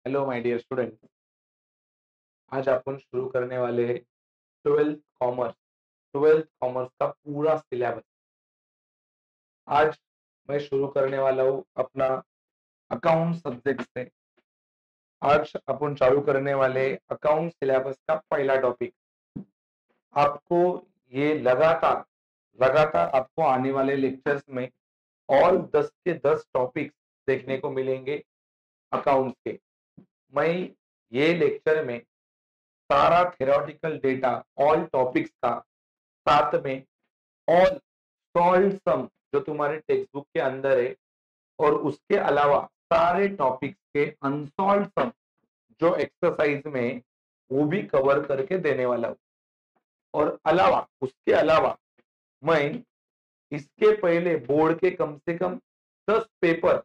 Hello my dear student. आज अपन शुरू करने वाले हैं ट्वेल्थ कॉमर्स का पूरा सिलेबस। आज मैं शुरू करने वाला हूँ अपना अकाउंट सब्जेक्ट से। आज अपन चालू करने वाले अकाउंट सिलेबस का पहला टॉपिक। आपको ये लगातार लगातार आपको आने वाले लेक्चर्स में ऑल 10 के 10 टॉपिक्स देखने को मिलेंगे अकाउंट्स के। मैं ये लेक्चर में सारा थ्योरेटिकल डेटा ऑल टॉपिक्स का, साथ में ऑल सॉल्व सम जो तुम्हारे टेक्स्ट बुक के अंदर है, और उसके अलावा सारे टॉपिक्स के अनसॉल्व सम जो एक्सरसाइज में है, वो भी कवर करके देने वाला हूँ। और उसके अलावा मैं इसके पहले बोर्ड के कम से कम 10 पेपर,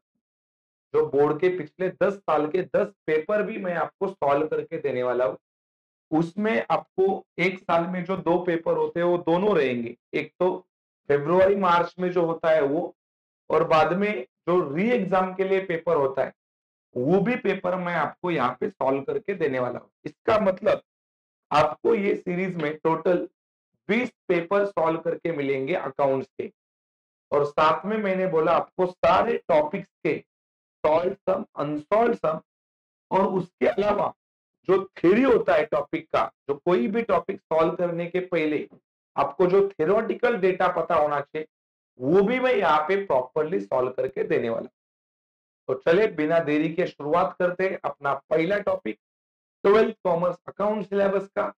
जो बोर्ड के पिछले 10 साल के 10 पेपर भी मैं आपको सॉल्व करके देने वाला हूँ। उसमें आपको एक साल में जो 2 पेपर होते हैं वो दोनों रहेंगे। एक तो फ़रवरी मार्च में जो होता है वो, और बाद में जो री एग्जाम के लिए पेपर होता है वो भी पेपर मैं आपको यहाँ पे सॉल्व करके देने वाला हूँ। इसका मतलब आपको ये सीरीज में टोटल 20 पेपर सॉल्व करके मिलेंगे अकाउंट्स के। और साथ में मैंने बोला आपको सारे टॉपिक्स के सॉल्व सम, अनसॉल्व सम, और उसके अलावा जो थ्योरी होता है टॉपिक का, जो कोई भी टॉपिक सॉल्व करने के पहले आपको जो थ्योरेटिकल डेटा पता होना चाहिए, वो भी मैं यहाँ पे प्रॉपरली सॉल्व करके देने वाला। तो चले बिना देरी के शुरुआत करते हैं अपना पहला topic, twelfth commerce account syllabus का,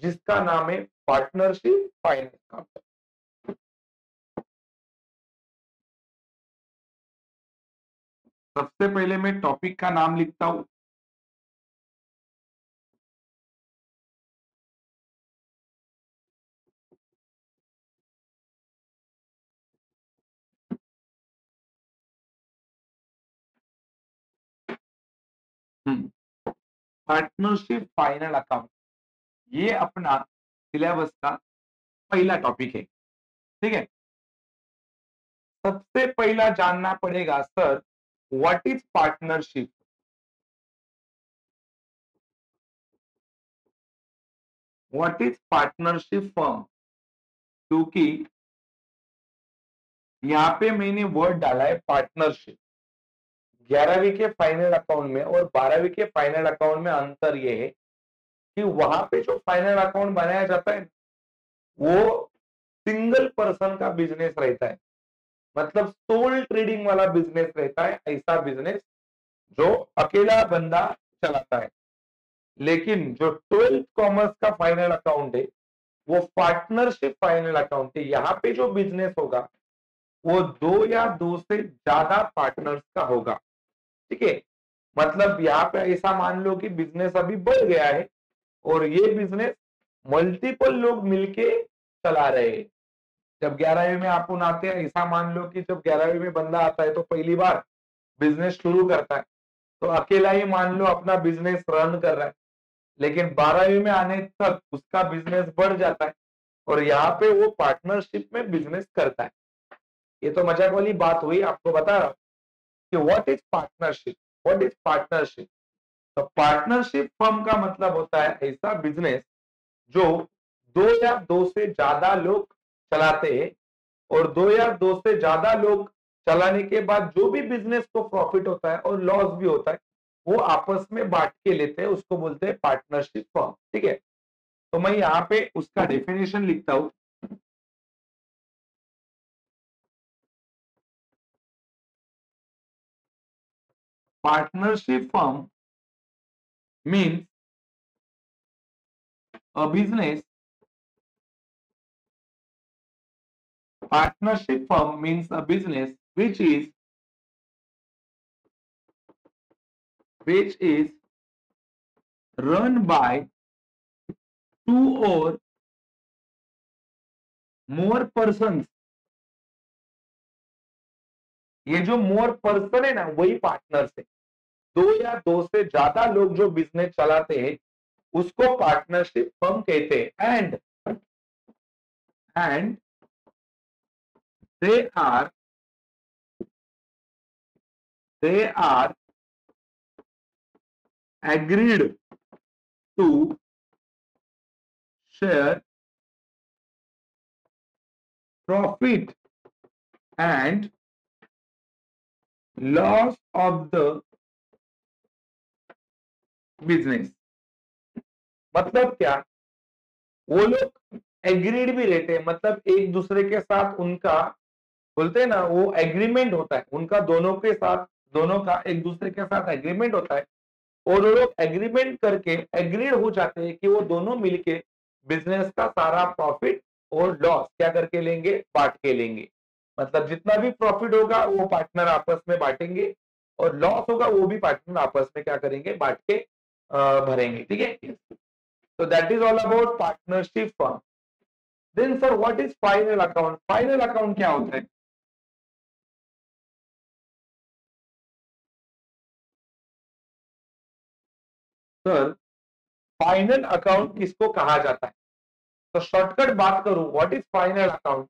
जिसका नाम है पार्टनरशिप फाइनेंस का। सबसे पहले मैं टॉपिक का नाम लिखता हूं। पार्टनरशिप फाइनल अकाउंट, ये अपना सिलेबस का पहला टॉपिक है। ठीक है। सबसे पहला जानना पड़ेगा sir, what is partnership. What is partnership firm, क्योंकि यहाँ पे मैंने वर्ड डाला है पार्टनरशिप। 11वीं के फाइनल अकाउंट में और 12वीं के फाइनल अकाउंट में अंतर यह है कि वहां पे जो फाइनल अकाउंट बनाया जाता है वो सिंगल पर्सन का बिजनेस रहता है, मतलब सोल ट्रेडिंग वाला बिजनेस रहता है। ऐसा बिजनेस जो अकेला बंदा चलाता है। लेकिन जो ट्वेल्थ कॉमर्स का फाइनल अकाउंट है वो पार्टनरशिप फाइनल अकाउंट है। यहाँ पे जो बिजनेस होगा वो 2 या 2 से ज्यादा पार्टनर्स का होगा। ठीक है। मतलब यहाँ पे ऐसा मान लो कि बिजनेस अभी बढ़ गया है और ये बिजनेस मल्टीपल लोग मिलके चला रहे हैं। जब 11वीं में अपन आते हैं, ऐसा मान लो कि जब 11वीं में बंदा आता है तो पहली बार बिजनेस शुरू करता है तो अकेला ही मान लो अपना बिजनेस रन कर रहा है। लेकिन 12वीं में आने तक उसका बिजनेस बढ़ जाता है और यहाँ पे वो पार्टनरशिप में बिजनेस करता है। ये तो मजाक वाली बात हुई, आपको बता रहा हूं कि what is partnership. What is partnership. तो पार्टनरशिप फर्म का मतलब होता है ऐसा बिजनेस जो 2 या 2 से ज्यादा लोग चलाते हैं, और 2 या 2 से ज्यादा लोग चलाने के बाद जो भी बिजनेस को प्रॉफिट होता है और लॉस भी होता है वो आपस में बांट के लेते हैं, उसको बोलते हैं पार्टनरशिप फर्म। ठीक है। तो मैं यहाँ पे उसका डेफिनेशन लिखता हूं। Partnership firm means a business. Partnership firm means a business which is run by 2 or more persons। ये जो मोर पर्सन है ना वही पार्टनर्स है। 2 या 2 से ज्यादा लोग जो बिजनेस चलाते हैं उसको पार्टनरशिप फर्म कहते हैं। And they are they are agreed to share profit and loss of the business. मतलब क्या, वो लोग एग्रीड भी रहते हैं, मतलब एक दूसरे के साथ उनका, बोलते हैं ना, वो एग्रीमेंट होता है उनका, दोनों के साथ, दोनों का एक दूसरे के साथ एग्रीमेंट होता है, और वो लोग एग्रीमेंट करके एग्रीड हो जाते हैं कि वो दोनों मिलके बिजनेस का सारा प्रॉफिट और लॉस क्या करके लेंगे, बांट के लेंगे। मतलब जितना भी प्रॉफिट होगा वो पार्टनर आपस में बांटेंगे, और लॉस होगा वो भी पार्टनर आपस में क्या करेंगे, बांट के भरेंगे। ठीक है, तो that is all about partnership firm. Then sir what is final account? Final account क्या होता है? सर फाइनल अकाउंट किसको कहा जाता है? तो शॉर्टकट बात करूं, व्हाट इज फाइनल अकाउंट?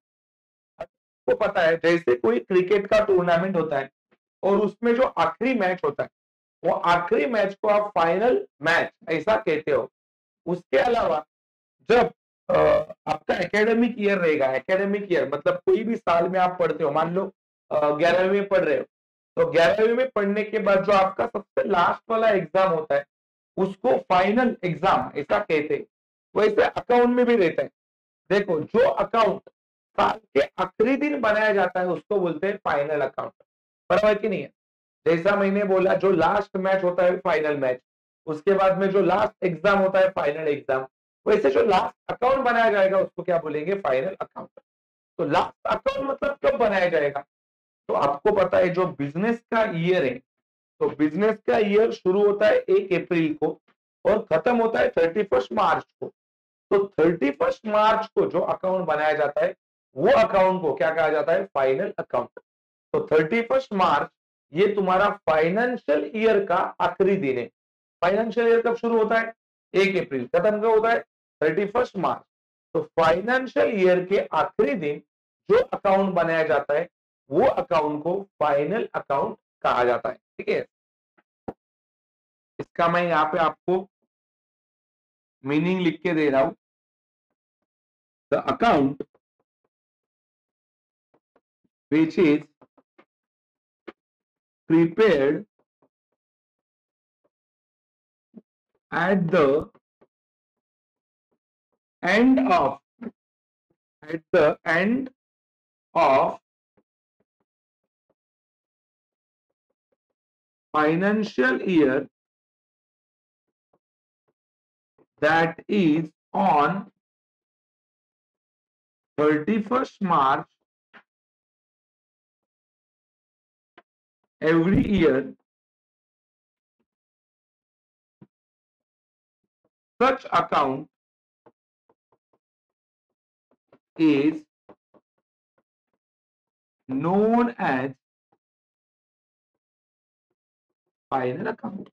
आपको पता है जैसे कोई क्रिकेट का टूर्नामेंट होता है और उसमें जो आखिरी मैच होता है, वो आखिरी मैच को आप फाइनल मैच ऐसा कहते हो। उसके अलावा जब आपका एकेडमिक ईयर रहेगा, एकेडमिक ईयर मतलब कोई भी साल में आप पढ़ते हो, मान लो 11वीं में पढ़ रहे हो, तो 11वीं में पढ़ने के बाद जो आपका सबसे लास्ट वाला एग्जाम होता है उसको फाइनल एग्जाम ऐसा कहते हैं। वैसे अकाउंट में भी रहता है। देखो, जो अकाउंट साल के आखिरी दिन बनाया जाता है उसको बोलते हैं फाइनल अकाउंट। बराबर है कि नहीं है? जैसा मैंने बोला, जो लास्ट मैच होता है फाइनल मैच, उसके बाद में जो लास्ट एग्जाम होता है फाइनल एग्जाम, वैसे जो लास्ट अकाउंट बनाया जाएगा उसको क्या बोलेंगे, फाइनल अकाउंट। तो लास्ट अकाउंट मतलब कब बनाया जाएगा? तो आपको पता है जो बिजनेस का ईयर है, तो बिजनेस का ईयर शुरू होता है 1 अप्रैल को और खत्म होता है 31 मार्च को। तो 31 मार्च को जो अकाउंट बनाया जाता है वो अकाउंट को क्या कहा जाता है, फाइनल अकाउंट। तो 31 मार्च ये तुम्हारा फाइनेंशियल ईयर का आखिरी दिन है। फाइनेंशियल ईयर कब शुरू होता है? 1 अप्रैल, खत्म कब होता है? 31 मार्च। तो फाइनेंशियल ईयर के आखिरी दिन जो अकाउंट बनाया जाता है वो अकाउंट को फाइनल अकाउंट कहा जाता है। ठीक है, इसका मैं यहाँ पे आपको मीनिंग लिख के दे रहा हूं। The account which is prepared at the end of at the end of financial year that is on 31st March every year. Such account is known as final account.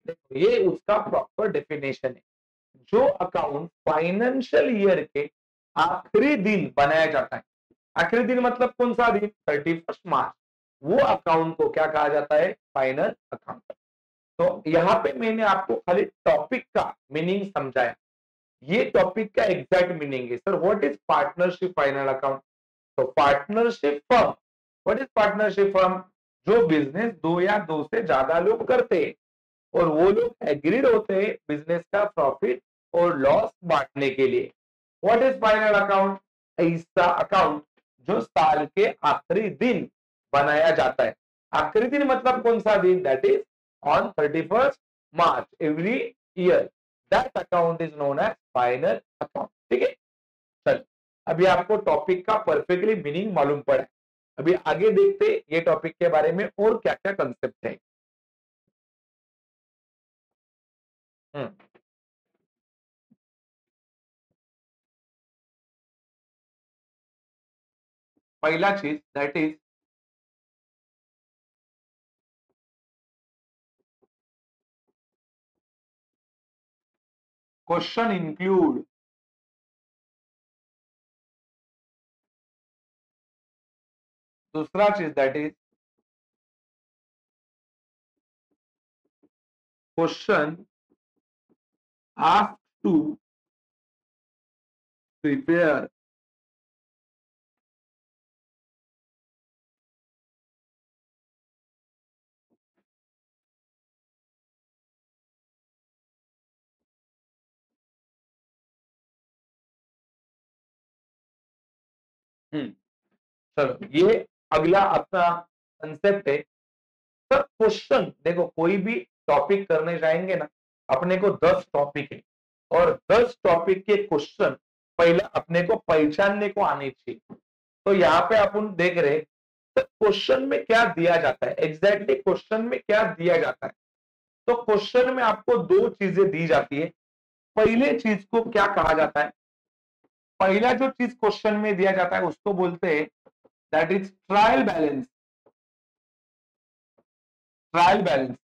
देखो, ये उसका प्रॉपर डेफिनेशन है। जो account financial year के आखिरी दिन बनाया जाता है, आखिरी दिन मतलब कौन सा दिन, 31 मार्च, वो अकाउंट को क्या कहा जाता है, फाइनल अकाउंट। तो यहाँ पे मैंने आपको खाली टॉपिक का मीनिंग समझाया। ये टॉपिक का एग्जैक्ट मीनिंग है। Sir what is partnership final account? तो partnership firm, what is partnership firm? जो बिजनेस दो या दो से ज्यादा लोग करते हैं और वो लोग एग्रीड होते हैं बिजनेस का प्रॉफिट और लॉस बांटने के लिए। What is final account? ऐसा अकाउंट जो साल के आखिरी दिन बनाया जाता है। आखिरी दिन मतलब कौन सा दिन? That is on 31st March every year. That account is known as final account. ठीक है, चल अभी आपको टॉपिक का परफेक्टली मीनिंग मालूम पड़ा है। अभी आगे देखते ये टॉपिक के बारे में और क्या क्या कंसेप्ट है। हम्म, पहला चीज दैट इज क्वेश्चन इंक्लूड। दूसरा चीज that is question asked to prepare चलो ये अगला अपना कंसेप्ट है। सर क्वेश्चन देखो, कोई भी टॉपिक करने जाएंगे ना, अपने को 10 टॉपिक है और 10 टॉपिक के क्वेश्चन पहले अपने को पहचानने को आने चाहिए। तो यहाँ पे अपन देख रहे हैं, तो क्वेश्चन में क्या दिया जाता है, एग्जैक्टली क्वेश्चन में क्या दिया जाता है। तो क्वेश्चन में आपको दो चीजें दी जाती है। पहले चीज को क्या कहा जाता है, पहला जो चीज क्वेश्चन में दिया जाता है उसको बोलते हैं that is trial balance. Trial balance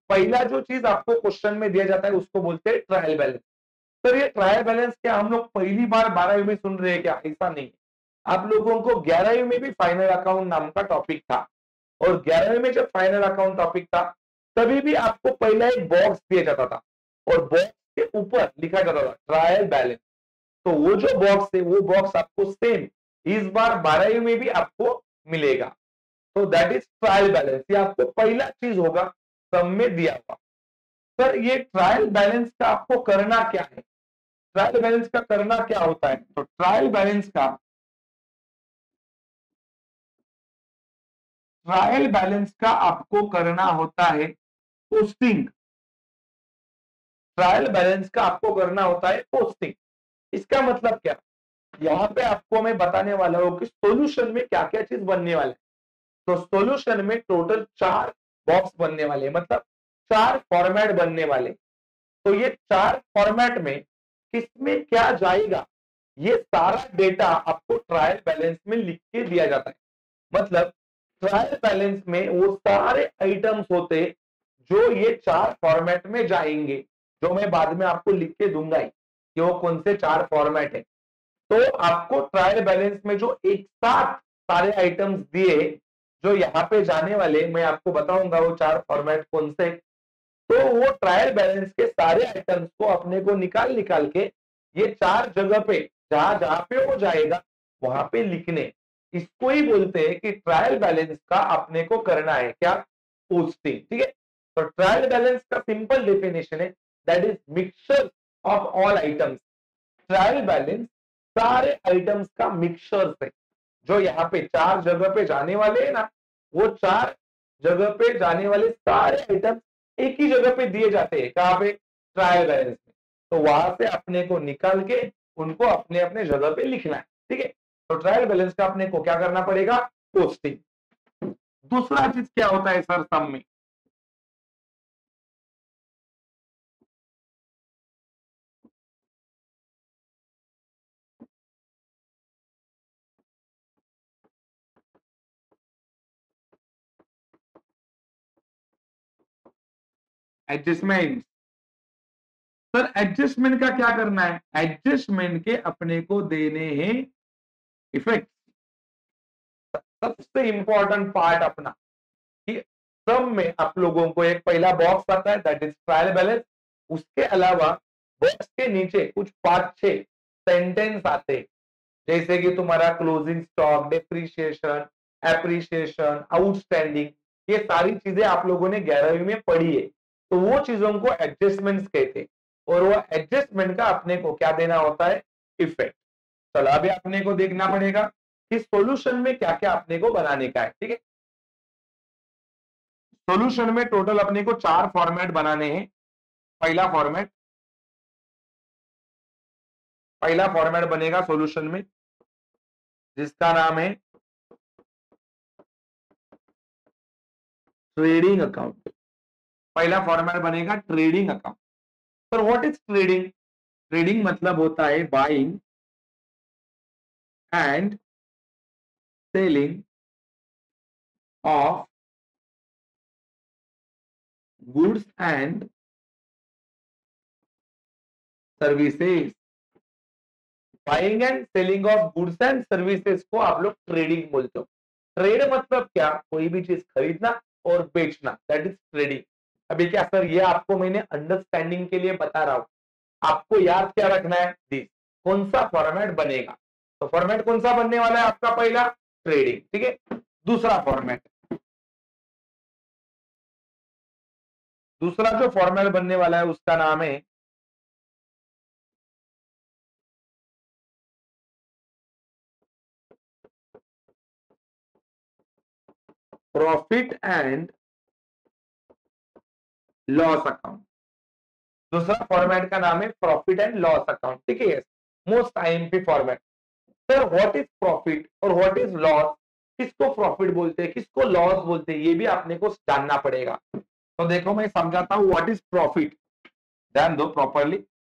पहला जो चीज आपको क्वेश्चन में दिया जाता है उसको बोलते हैं ट्रायल बैलेंस। सर ये ट्रायल बैलेंस क्या हम लोग पहली बार 12वीं में सुन रहे हैं क्या? ऐसा नहीं। आप लोगों को 11वीं में भी फाइनल अकाउंट नाम का टॉपिक था, और 11वीं में जब फाइनल अकाउंट टॉपिक था तभी भी आपको पहला एक बॉक्स दिया जाता था और बॉक्स के ऊपर लिखा जाता था ट्रायल बैलेंस। तो वो जो बॉक्स है वो बॉक्स आपको सेम इस बार 12वीं में भी आपको मिलेगा। तो दैट इज ट्रायल बैलेंस, ये आपको पहला चीज होगा सब में दिया हुआ। सर ये ट्रायल बैलेंस का आपको करना क्या है, ट्रायल बैलेंस का करना क्या होता है? तो ट्रायल बैलेंस का आपको करना होता है पोस्टिंग। ट्रायल बैलेंस का आपको करना होता है पोस्टिंग। इसका मतलब क्या, यहाँ पे आपको मैं बताने वाला हूं कि सॉल्यूशन में क्या क्या चीज बनने वाला है। तो सॉल्यूशन में टोटल 4 बॉक्स बनने वाले, मतलब 4 फॉर्मेट बनने वाले। तो ये 4 फॉर्मेट में किसमें क्या जाएगा, ये सारा डेटा आपको ट्रायल बैलेंस में लिख के दिया जाता है। मतलब ट्रायल बैलेंस में वो सारे आइटम्स होते जो ये 4 फॉर्मेट में जाएंगे, जो मैं बाद में आपको लिख के दूंगा ही कि वो कौन से 4 फॉर्मेट है। तो आपको ट्रायल बैलेंस में जो एक साथ सारे आइटम्स दिए जो यहाँ पे जाने वाले, मैं आपको बताऊंगा वो 4 फॉर्मेट कौन से। तो वो ट्रायल बैलेंस के सारे आइटम्स को अपने को निकाल निकाल के ये 4 जगह पे जहां जहां पे वो जाएगा वहां पे लिखने, इसको ही बोलते हैं कि ट्रायल बैलेंस का अपने को करना है क्या, पोस्टिंग। ठीक है, तो ट्रायल बैलेंस का सिंपल डेफिनेशन है that is mixture of all items. Trial balance सारे आइटम्स का मिक्सचर है, जो यहाँ पे 4 जगह पे जाने वाले हैं ना, वो 4 जगह पे जाने वाले सारे आइटम्स एक ही जगह पे दिए जाते हैं, कहाँ पे, ट्रायल बैलेंस में। तो वहां से अपने को निकाल के उनको अपने अपने जगह पे लिखना है। ठीक है, तो ट्रायल बैलेंस का अपने को क्या करना पड़ेगा, पोस्टिंग। दूसरा चीज क्या होता है सर सम में, एडजस्टमेंट। सर एडजस्टमेंट का क्या करना है, एडजस्टमेंट के अपने को देने हैं इफेक्ट। सबसे इंपॉर्टेंट पार्ट अपना कि सब में आप लोगों को एक पहला बॉक्स आता है दैट इज ट्रायल बैलेंस। उसके अलावा बॉक्स के नीचे कुछ 5-6 सेंटेंस आते हैं, जैसे कि तुम्हारा closing stock, depreciation, appreciation, outstanding. ये सारी चीजें आप लोगों ने 11वीं में पढ़ी है। तो वो चीजों को एडजस्टमेंट्स कहते हैं, और वो एडजस्टमेंट का अपने को क्या देना होता है, इफेक्ट। चलो अभी अपने को देखना पड़ेगा कि सॉल्यूशन में क्या क्या अपने को बनाने का है। ठीक है, सॉल्यूशन में टोटल अपने को 4 फॉर्मेट बनाने हैं। पहला फॉर्मेट पहला फॉर्मेट बनेगा सॉल्यूशन में, जिसका नाम है ट्रेडिंग अकाउंट। पहला फॉर्मेट बनेगा ट्रेडिंग अकाउंट। पर व्हाट इज ट्रेडिंग, ट्रेडिंग मतलब होता है buying and selling of goods and services. Buying and selling of goods and services को आप लोग ट्रेडिंग बोलते हो। ट्रेड मतलब क्या, कोई भी चीज खरीदना और बेचना, दैट इज ट्रेडिंग। अभी क्या सर, ये आपको मैंने अंडरस्टैंडिंग के लिए बता रहा हूं, आपको याद क्या रखना है, दिस कौन सा फॉर्मेट बनेगा। तो फॉर्मेट कौन सा बनने वाला है आपका, पहला ट्रेडिंग, ठीक है। दूसरा फॉर्मेट, दूसरा जो फॉर्मेट बनने वाला है उसका नाम है प्रॉफिट एंड लॉस अकाउंट। दूसरा फॉर्मेट का नाम है प्रॉफिट एंड लॉस अकाउंट, ठीक है। Most IMP format. Sir what is profit और व्हाट इज लॉस, किसको प्रॉफिट बोलते हैं किसको लॉस बोलते हैं, ये भी आपने को जानना पड़ेगा। तो देखो मैं समझाता हूं व्हाट इज प्रॉफिट, ध्यान दो प्रॉपरली।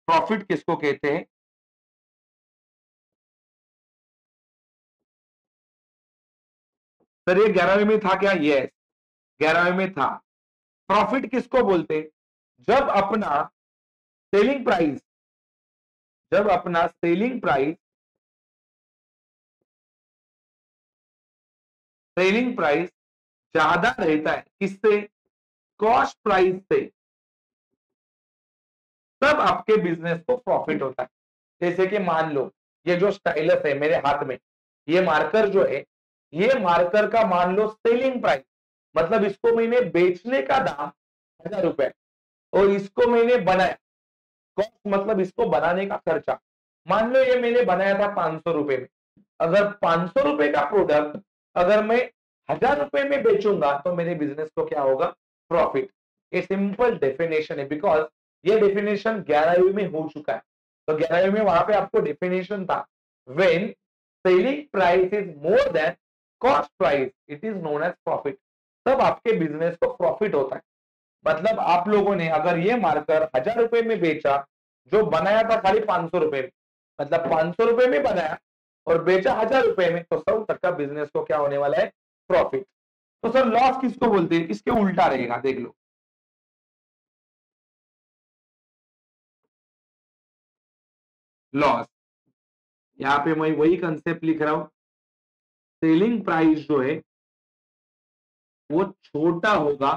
प्रॉफिट किसको कहते हैं, सर ये 11वीं में था क्या, यस 11वीं में था। प्रॉफिट किसको बोलते हैं, जब अपना सेलिंग प्राइस, जब अपना सेलिंग प्राइस, सेलिंग प्राइस ज्यादा रहता है किससे, कॉस्ट प्राइस से, तब आपके बिजनेस को प्रॉफिट होता है। जैसे कि मान लो ये जो स्टाइलस है मेरे हाथ में, ये मार्कर जो है, ये मार्कर का मान लो सेलिंग प्राइस, मतलब इसको मैंने बेचने का दाम 1000 रुपए, और इसको मैंने बनाया, कॉस्ट मतलब इसको बनाने का खर्चा, मान लो ये मैंने बनाया था 500 रुपए में। अगर 500 रुपए का प्रोडक्ट अगर मैं 1000 रुपए में बेचूंगा तो मेरे बिजनेस को क्या होगा, प्रॉफिट। ये सिंपल डेफिनेशन है, बिकॉज ये डेफिनेशन 11वीं में हो चुका है। तो 11वीं में वहां पे आपको डेफिनेशन था, when selling price is more than cost price it is known as profit, तब आपके बिजनेस को प्रॉफिट होता है। मतलब आप लोगों ने अगर ये मार्कर 1000 रुपए में बेचा, जो बनाया था खाली 500 रुपए में, मतलब 500 रुपए में बनाया और बेचा 1000 रुपए में, तो 100 तक का बिजनेस को क्या होने वाला है, प्रॉफिट। तो सर लॉस किसको बोलते हैं, इसके उल्टा रहेगा, देख लो। लॉस, यहाँ पे मैं वही कंसेप्ट लिख रहा हूं, सेलिंग प्राइस जो है वो छोटा होगा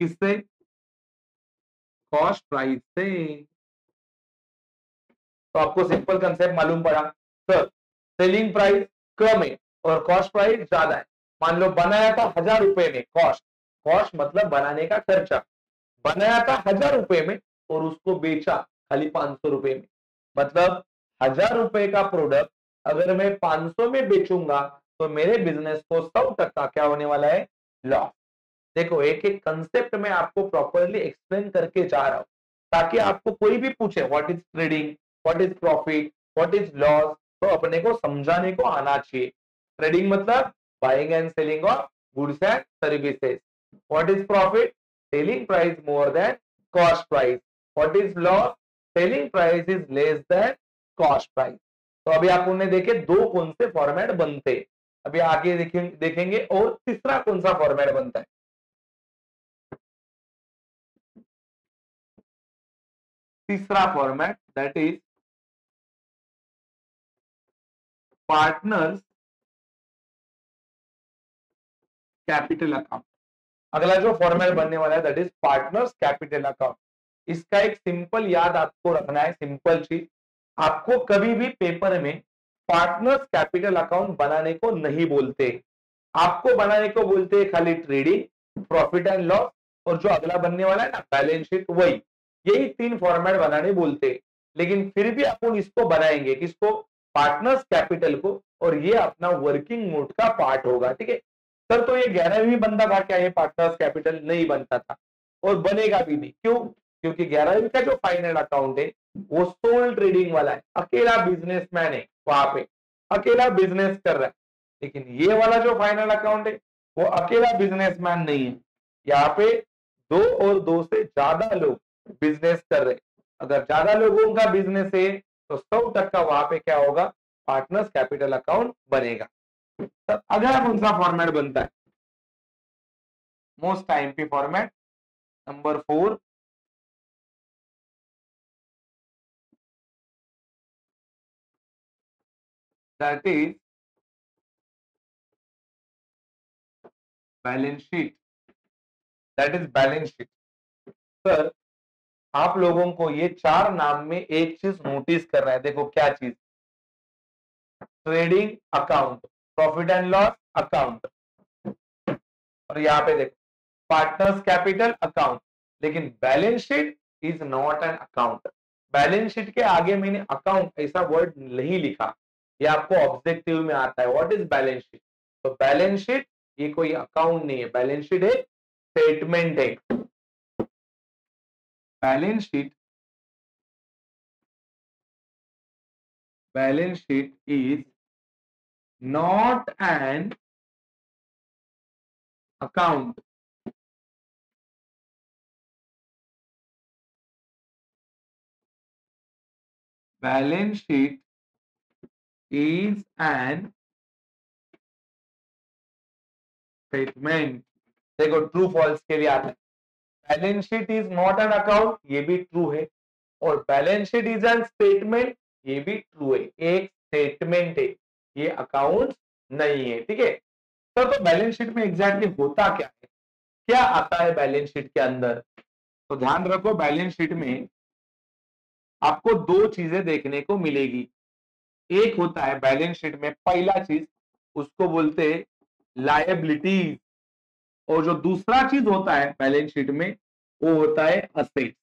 किससे, कॉस्ट प्राइस से। तो आपको सिंपल कंसेप्ट मालूम पड़ा, सर सेलिंग प्राइस कम है और कॉस्ट प्राइस ज्यादा है। मान लो बनाया था 1000 रुपए में, कॉस्ट, कॉस्ट मतलब बनाने का खर्चा, बनाया था 1000 रुपए में और उसको बेचा खाली 500 रुपए में, मतलब 1000 रुपए का प्रोडक्ट अगर मैं 500 में बेचूंगा तो मेरे बिजनेस को 100 का क्या होने वाला है, लॉस। देखो एक एक कंसेप्ट में आपको प्रॉपरली एक्सप्लेन करके जा रहा हूं, ताकि आपको कोई भी पूछे what is trading, what is profit, what is loss, तो अपने को समझाने को आना चाहिए। ट्रेडिंग मतलब buying and selling of goods and services. What is profit, selling price more than cost price. What is loss, selling price is less than cost price. तो अभी आप उन्हें देखे दो कौन से फॉर्मेट बनते, अभी आगे देखेंगे और तीसरा कौन सा फॉर्मेट बनता है। तीसरा format that is partners capital account. अगला जो फॉर्मेट बनने वाला है that is partners capital account. इसका एक सिंपल याद आपको रखना है, सिंपल चीज, आपको कभी भी पेपर में पार्टनर्स कैपिटल अकाउंट बनाने को नहीं बोलते, आपको बनाने को बोलते हैं खाली ट्रेडिंग, प्रॉफिट एंड लॉस, और जो अगला बनने वाला है ना बैलेंस शीट, वही, यही तीन फॉर्मेट बनाने बोलते हैं। लेकिन फिर भी अपन इसको बनाएंगे किसको, पार्टनर्स कैपिटल को, और ये अपना वर्किंग मोड का पार्ट होगा, ठीक है। सर तो ये 11वीं बनता था क्या, ये पार्टनर्स कैपिटल नहीं बनता था और बनेगा भी नहीं, क्यों, क्योंकि 11वीं का जो फाइनल अकाउंट है वो सोल ट्रेडिंग वाला है, अकेला बिजनेसमैन है वहां पे, अकेला बिजनेस कर रहा है। लेकिन ये वाला जो फाइनल अकाउंट है वो अकेला बिजनेसमैन नहीं है, यहाँ पे दो और दो से ज्यादा लोग बिजनेस कर रहे हैं। अगर ज्यादा लोगों का बिजनेस है तो 100 वहां पे क्या होगा, पार्टनर्स कैपिटल अकाउंट बनेगा। तब अगला कौन सा फॉर्मेट बनता है, most IMP format number 4, that is balance sheet, that is balance sheet. Sir आप लोगों को ये 4 नाम में एक चीज नोटिस करना है। देखो क्या चीज, trading account, profit and loss account, और यहाँ पे देखो पार्टनर्स कैपिटल अकाउंट। लेकिन balance sheet is not an account. Balance sheet के आगे मैंने अकाउंट ऐसा वर्ड नहीं लिखा, ये आपको ऑब्जेक्टिव में आता है। What is balance sheet? तो बैलेंस शीट ये कोई अकाउंट नहीं है, बैलेंस शीट है स्टेटमेंट है। Balance sheet, balance sheet is not an account. Balance sheet is an statement। देखो ट्रू फॉल्स के लिए आता है। Balance sheet is not an account, ये भी ट्रू है, और balance sheet is an statement, ये भी ट्रू है। एक स्टेटमेंट है, ये अकाउंट नहीं है। ठीक है सर, तो बैलेंस शीट में एग्जैक्टली होता क्या है, क्या आता है बैलेंस शीट के अंदर? तो ध्यान रखो, बैलेंस शीट में आपको दो चीजें देखने को मिलेगी। एक होता है बैलेंस शीट में पहला चीज, उसको बोलते हैं लायबिलिटीज, और जो दूसरा चीज होता है बैलेंस शीट में वो होता है असेट।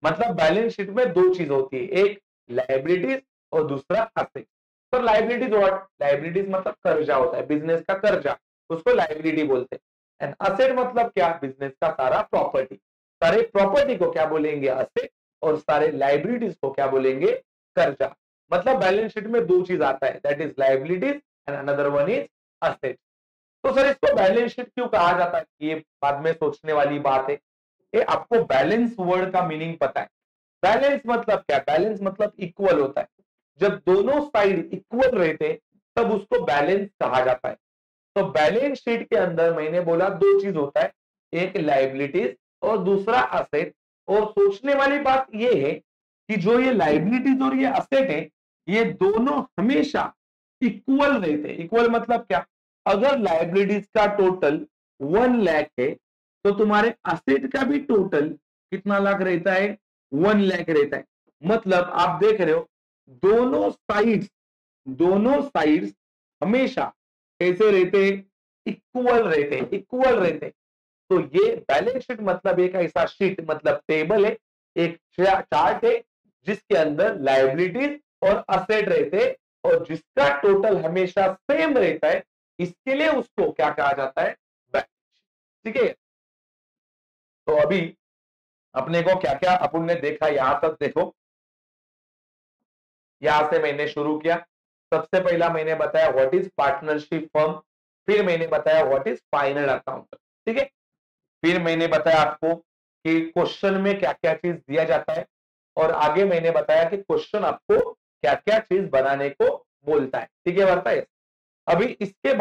मतलब बैलेंस शीट में दो चीज होती है, एक लायबिलिटीज और दूसरा असेट। तो लायबिलिटीज व्हाट? लायबिलिटीज मतलब कर्जा होता है, बिजनेस का कर्जा, उसको लायबिलिटी बोलते हैं। एंड असेट मतलब क्या? बिजनेस का सारा प्रॉपर्टी। सारे प्रॉपर्टी को क्या बोलेंगे? असेट। और सारे लायबिलिटीज को क्या बोलेंगे? कर्जा। मतलब बैलेंस शीट में दो चीज आता है, that is liabilities and another one is asset. तो सर इसको बैलेंस शीट क्यों कहा जाता है? ये बाद में सोचने वाली बात है। ये आपको बैलेंस वर्ड का मीनिंग पता है? बैलेंस मतलब क्या? बैलेंस मतलब इक्वल होता है। जब दोनों साइड इक्वल रहते तब उसको बैलेंस कहा जाता है। तो बैलेंस शीट के अंदर मैंने बोला दो चीज होता है, एक लायबिलिटीज और दूसरा असेट। और सोचने वाली बात यह है कि जो ये लायबिलिटीज और ये असेट है, ये दोनों हमेशा इक्वल रहते हैं। इक्वल मतलब क्या? अगर लायबिलिटीज का टोटल 1 लाख है तो तुम्हारे असेट का भी टोटल कितना लाख रहता है? 1 लाख रहता है। मतलब आप देख रहे हो दोनों साइड्स हमेशा कैसे रहते? इक्वल रहते, इक्वल रहते। तो ये बैलेंस शीट मतलब एक ऐसा शीट मतलब टेबल है, एक चार्ट है जिसके अंदर लायबिलिटीज और असेट रहते, और जिसका टोटल हमेशा सेम रहता है, इसके लिए उसको क्या कहा जाता है? Balance sheet. ठीक है, तो अभी अपने को क्या क्या अपन ने देखा यहां तक देखो। यहां से मैंने शुरू किया। सबसे पहला मैंने बताया व्हाट इज पार्टनरशिप फर्म, फिर मैंने बताया व्हाट इज फाइनल अकाउंट। ठीक है, फिर मैंने बताया आपको कि क्वेश्चन में क्या क्या चीज दिया जाता है, और आगे मैंने बताया कि क्वेश्चन आपको क्या क्या चीज बनाने को बोलता है। ठीक है बरता है। अभी इसके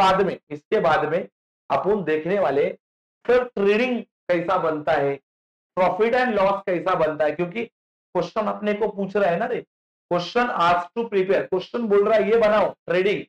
बाद में अपन देखने वाले सर ट्रेडिंग कैसा बनता है, प्रॉफिट एंड लॉस कैसा बनता है, क्योंकि क्वेश्चन अपने को पूछ रहा है ना रे। Question ask to prepare, question बोल रहा है ये बनाओ ट्रेडिंग,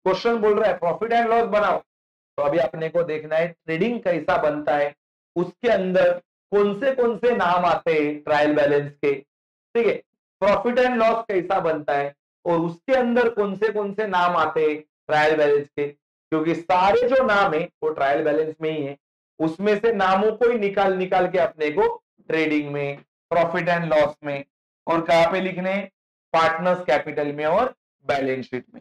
क्वेश्चन बोल रहा है प्रॉफिट एंड लॉस बनाओ। तो अभी अपने को देखना है ट्रेडिंग कैसा बनता है, उसके अंदर कौन से नाम आते हैं ट्रायल बैलेंस के। ठीक है, प्रॉफिट एंड लॉस कैसा बनता है और उसके अंदर कौन से नाम आते हैं ट्रायल बैलेंस के, क्योंकि सारे जो नाम है वो ट्रायल बैलेंस में ही है। उसमें से नामों को ही निकाल निकाल के अपने को ट्रेडिंग में, प्रॉफिट एंड लॉस में, और कहां पे लिखने? पार्टनर्स कैपिटल में और बैलेंस शीट में।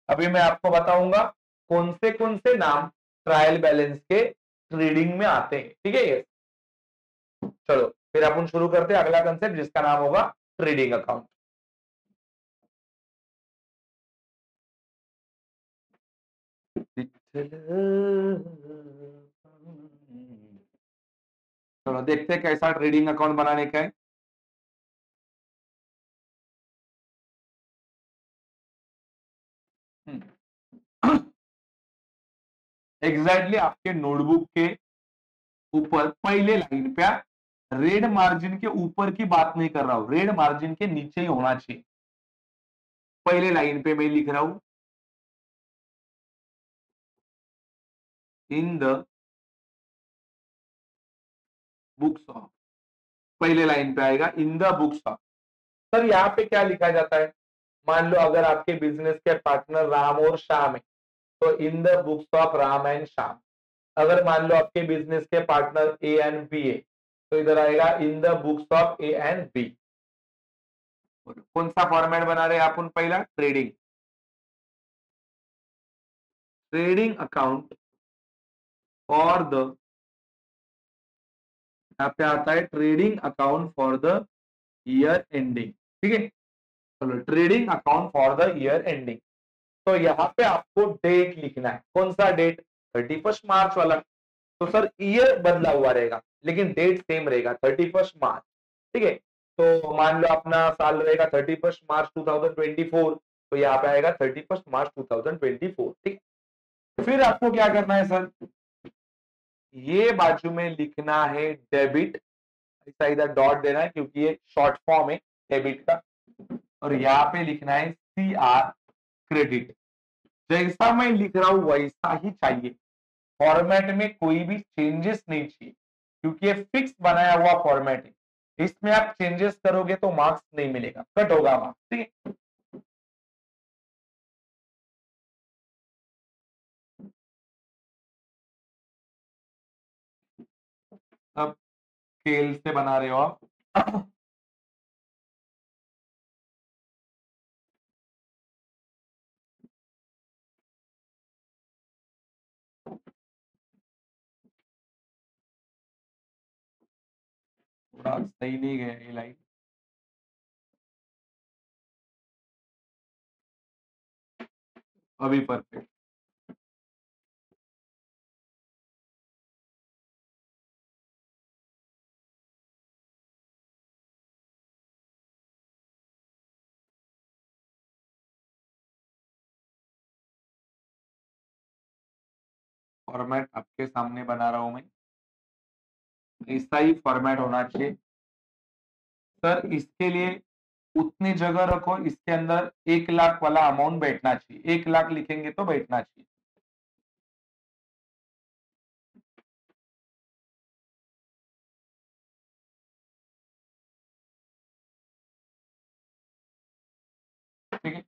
अभी मैं आपको बताऊंगा कौन से नाम ट्रायल बैलेंस के ट्रेडिंग में आते हैं। ठीक है, ये चलो फिर अपन शुरू करते हैं अगला कंसेप्ट जिसका नाम होगा ट्रेडिंग अकाउंट। चलो देखते हैं कैसा ट्रेडिंग अकाउंट बनाने का है। एग्जैक्टली आपके नोटबुक के ऊपर पहले लाइन पे रेड मार्जिन के ऊपर की बात नहीं कर रहा हूं, रेड मार्जिन के नीचे ही होना चाहिए। पहले लाइन पे मैं लिख रहा हूं इन द बुक्स ऑफ पहले लाइन पे आएगा in the books of. Sir यहाँ पे क्या लिखा जाता है? मान लो अगर आपके बिजनेस के पार्टनर राम और श्याम है तो इन the books of Ram and Shyam. अगर मान लो आपके बिजनेस के पार्टनर ए एंड बी है तो इधर आएगा in the books of A and B. कौन सा फॉर्मेट बना रहे हैं अपन? पहला trading, trading account for the, यहाँ पे आता है trading account for the year ending. ठीक है, चलो trading account for the year ending. तो यहाँ पे आपको डेट लिखना है। कौन सा डेट? 31 मार्च वाला। तो सर ईयर बदला हुआ रहेगा लेकिन डेट सेम रहेगा 31 मार्च। ठीक है, तो मान लो अपना साल रहेगा 31 मार्च 2024, तो यहाँ पे आएगा 31 मार्च 2024। ठीक है, फिर आपको क्या करना है सर? ये बाजू में लिखना है डेबिट, ऐसा इधर डॉट देना है क्योंकि ये शॉर्ट फॉर्म है डेबिट का, और यहाँ पे लिखना है सी आर क्रेडिट। जैसा मैं लिख रहा हूं वैसा ही चाहिए, फॉर्मेट में कोई भी चेंजेस नहीं चाहिए क्योंकि ये फिक्स बनाया हुआ फॉर्मेट है। इसमें आप चेंजेस करोगे तो मार्क्स नहीं मिलेगा, कट होगा मार्क्स। ठीक है, अब स्केल से बना रहे हो आप। थोड़ा सही नहीं गया ये लाइन। अभी परफेक्ट। फॉर्मेट आपके सामने बना रहा हूं मैं, ऐसा ही फॉर्मेट होना चाहिए। सर इसके लिए उतनी जगह रखो, इसके अंदर 1 लाख वाला अमाउंट बैठना चाहिए। 1 लाख लिखेंगे तो बैठना चाहिए। ठीक है,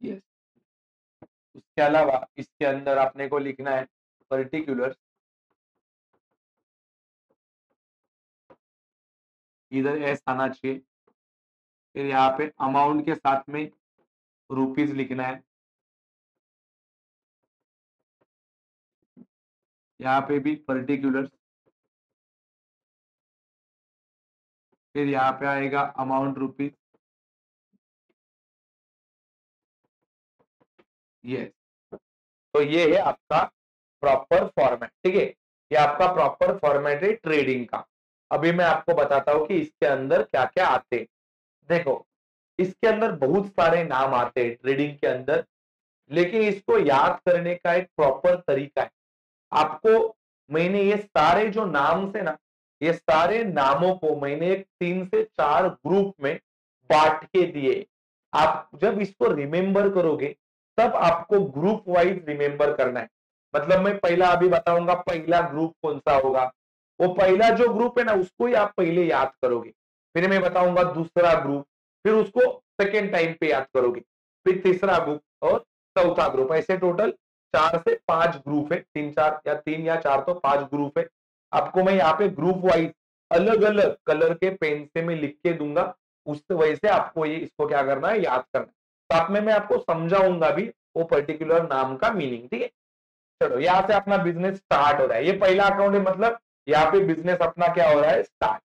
यस। उसके अलावा इसके अंदर आपने को लिखना है पर्टिकुलर, इधर एस आना चाहिए। फिर यहाँ पे अमाउंट के साथ में रुपीज लिखना है, यहाँ पे भी पर्टिकुलर। फिर यहाँ पे आएगा अमाउंट रुपीज, ये। तो ये है आपका प्रॉपर फॉर्मेट। ठीक है, ये आपका प्रॉपर फॉर्मेट है ट्रेडिंग का। अभी मैं आपको बताता हूँ कि इसके अंदर क्या क्या आते हैं। देखो, इसके अंदर बहुत सारे नाम आते हैं ट्रेडिंग के अंदर, लेकिन इसको याद करने का एक प्रॉपर तरीका है। आपको, मैंने ये सारे जो नाम से ना, ये सारे नामों को मैंने एक 3 से 4 ग्रुप में बांट के दिए। आप जब इसको रिमेंबर करोगे तब आपको ग्रुप वाइज रिमेंबर करना है। मतलब मैं पहला अभी बताऊंगा पहला ग्रुप कौन सा होगा, वो पहला जो ग्रुप है ना उसको ही आप पहले याद करोगे। फिर मैं बताऊंगा दूसरा ग्रुप, फिर उसको सेकेंड टाइम पे याद करोगे, फिर तीसरा ग्रुप और चौथा ग्रुप। ऐसे टोटल 4 से 5 ग्रुप है, 3 या 4 तो 5 ग्रुप है। आपको मैं यहाँ पे ग्रुप वाइज अलग अलग कलर के पेन से मैं लिख के दूंगा, उस वैसे आपको ये इसको क्या करना है, याद करना है। साथ में मैं आपको समझाऊंगा भी वो पर्टिकुलर नाम का मीनिंग। ठीक है, चलो यहाँ से अपना बिजनेस स्टार्ट हो रहा है। ये पहला अकाउंट है, मतलब यहाँ पे बिजनेस अपना क्या हो रहा है, स्टार्ट।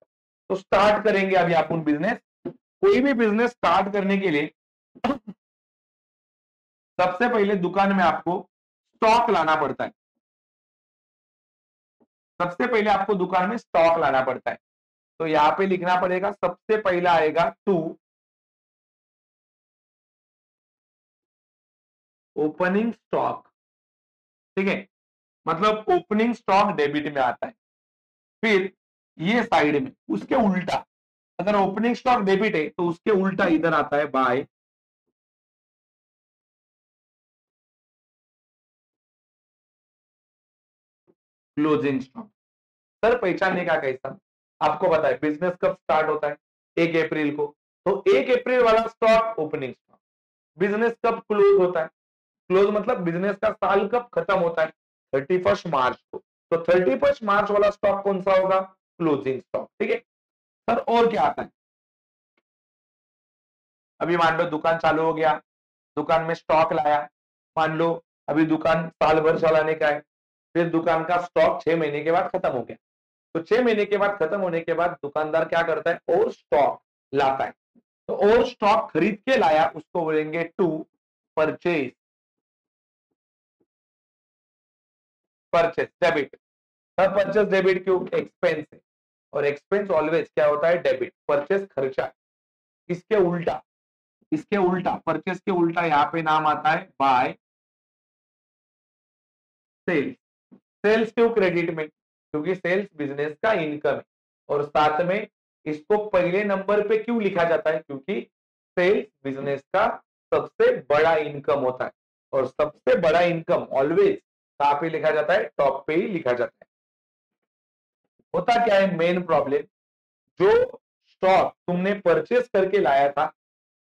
तो स्टार्ट करेंगे अभी अपन बिजनेस। कोई भी बिजनेस स्टार्ट करने के लिए सबसे पहले दुकान में आपको स्टॉक लाना पड़ता है। सबसे पहले आपको दुकान में स्टॉक लाना पड़ता है। तो यहाँ पे लिखना पड़ेगा, सबसे पहला आएगा टू ओपनिंग स्टॉक। ठीक है, मतलब ओपनिंग स्टॉक डेबिट में आता है। फिर ये साइड में उसके उल्टा, अगर ओपनिंग स्टॉक डेबिट है तो उसके उल्टा इधर आता है बाय क्लोजिंग स्टॉक। सर पहचानने का कैसा? आपको पता है बिजनेस कब स्टार्ट होता है? 1 अप्रैल को। तो 1 अप्रैल वाला स्टॉक ओपनिंग स्टॉक। बिजनेस कब क्लोज होता है? क्लोज मतलब बिजनेस का साल कब खत्म होता है? 31 मार्च को। तो 31 मार्च वाला स्टॉक कौन सा होगा? Closing stock. ठीक है सर। और क्या आता है? अभी मान लो दुकान चालू हो गया, दुकान में स्टॉक लाया, मान लो अभी दुकान साल भर चलाने का है, फिर दुकान का स्टॉक 6 महीने के बाद खत्म हो गया। तो 6 महीने के बाद खत्म होने के बाद दुकानदार क्या करता है? और स्टॉक लाता है। तो और स्टॉक खरीद के लाया उसको बोलेंगे to purchase. Purchase debit. Sir purchase debit क्यों? एक्सपेंस है, और एक्सपेंस ऑलवेज क्या होता है? डेबिट। परचेज खर्चा। इसके उल्टा, इसके उल्टा परचेज के उल्टा यहाँ पे नाम आता है बाय सेल्स। सेल्स क्यों क्रेडिट में? क्योंकि सेल्स बिजनेस का इनकम है। और साथ में इसको पहले नंबर पे क्यों लिखा जाता है? क्योंकि सेल्स बिजनेस का सबसे बड़ा इनकम होता है, और सबसे बड़ा इनकम ऑलवेज कहां पे लिखा जाता है? टॉप पे ही लिखा जाता है। होता क्या है मेन प्रॉब्लम? जो स्टॉक तुमने परचेस करके लाया था,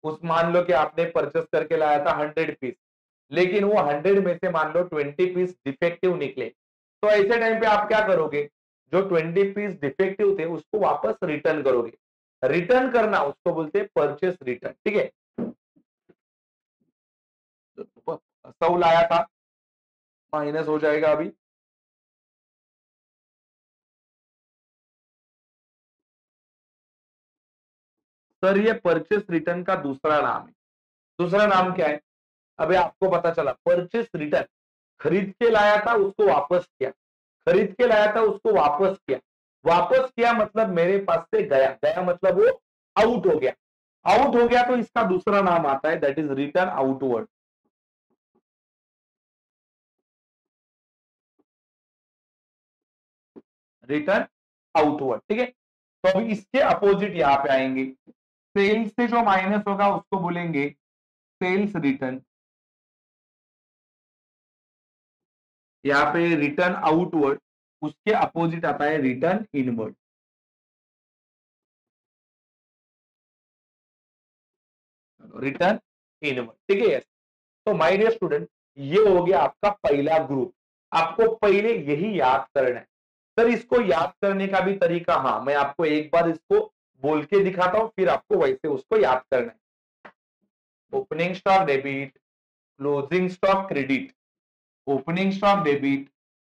उस मान लो कि आपने परचेस करके लाया था 100 पीस, लेकिन वो 100 में से मान लो 20 पीस डिफेक्टिव निकले। तो ऐसे टाइम पे आप क्या करोगे? जो 20 पीस डिफेक्टिव थे उसको वापस रिटर्न करोगे। रिटर्न करना उसको बोलते हैं परचेस रिटर्न। ठीक है। 100 लाया था, माइनस हो जाएगा अभी। सर ये परचेस रिटर्न का दूसरा नाम है। दूसरा नाम क्या है? अभी आपको पता चला परचेस रिटर्न, खरीद के लाया था उसको वापस किया, खरीद के लाया था उसको वापस किया। वापस किया मतलब मेरे पास से गया, गया मतलब वो आउट हो गया। आउट हो गया तो इसका दूसरा नाम आता है, that is return outward. Return outward. ठीक है। तो अभी इसके अपोजिट यहां पे आएंगे। सेल्स से जो माइनस होगा उसको बोलेंगे सेल्स रिटर्न। यहाँ पे रिटर्न आउटवर्ड, उसके अपोजिट आता है रिटर्न इनवर्ड। Return inward. ठीक है। तो माय डियर स्टूडेंट, ये हो गया आपका पहला ग्रुप। आपको पहले यही याद करना है। सर इसको याद करने का भी तरीका, हाँ मैं आपको एक बार इसको बोल के दिखाता हूं, फिर आपको वैसे उसको याद करना है। Opening stock debit, closing stock credit, opening stock debit,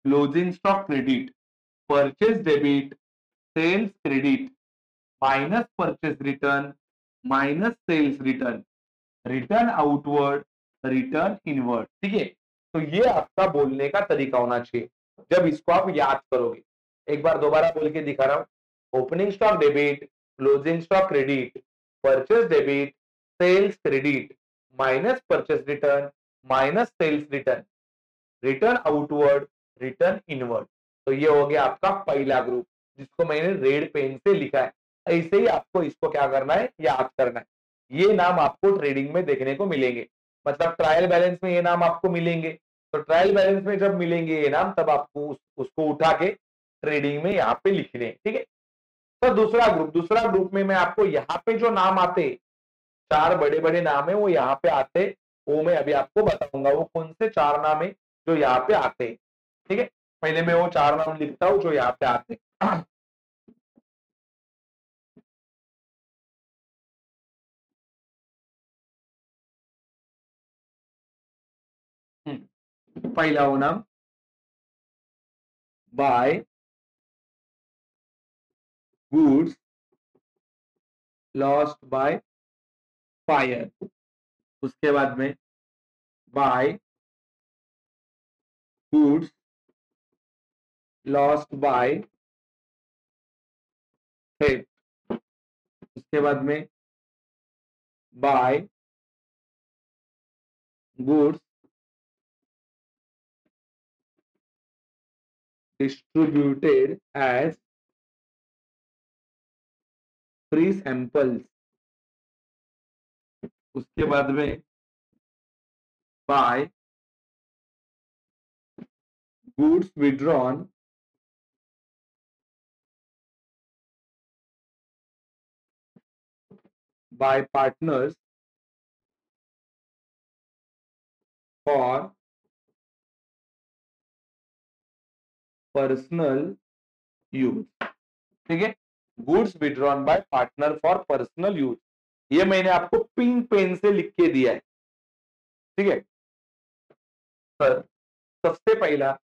closing stock credit, purchase debit, sales credit, minus purchase return, minus sales return, return outward, return inward. ठीक है। तो ये आपका बोलने का तरीका होना चाहिए जब इसको आप याद करोगे। एक बार दोबारा बोल के दिखा रहा हूं। Opening stock debit, closing stock credit, purchase debit, sales credit, minus purchase return, minus sales return, return outward, return inward. तो ये हो गया आपका पहला ग्रुप, जिसको मैंने रेड पेन से लिखा है। ऐसे ही आपको इसको क्या करना है? याद करना है। ये नाम आपको ट्रेडिंग में देखने को मिलेंगे, मतलब ट्रायल बैलेंस में ये नाम आपको मिलेंगे। तो ट्रायल बैलेंस में जब मिलेंगे ये नाम, तब आपको उसको उठा के ट्रेडिंग में यहाँ पे लिखने हैं। ठीक है। तो दूसरा ग्रुप, दूसरा ग्रुप में मैं आपको यहाँ पे जो नाम आते, चार बड़े बड़े नाम है वो यहाँ पे आते, वो मैं अभी आपको बताऊंगा वो कौन से चार नाम है जो यहाँ पे आते हैं। ठीक है। पहले मैं वो चार नाम लिखता हूँ जो यहाँ पे आते हैं। पहला वो नाम by goods lost by fire. उसके बाद में by goods lost by theft. उसके बाद में by goods distributed as free samples. उसके बाद में by goods withdrawn by partners for personal use. ठीक है, goods withdrawn by partner for personal use, ये मैंने आपको पिंक पेन से लिख के दिया है। ठीक है सर, सबसे पहला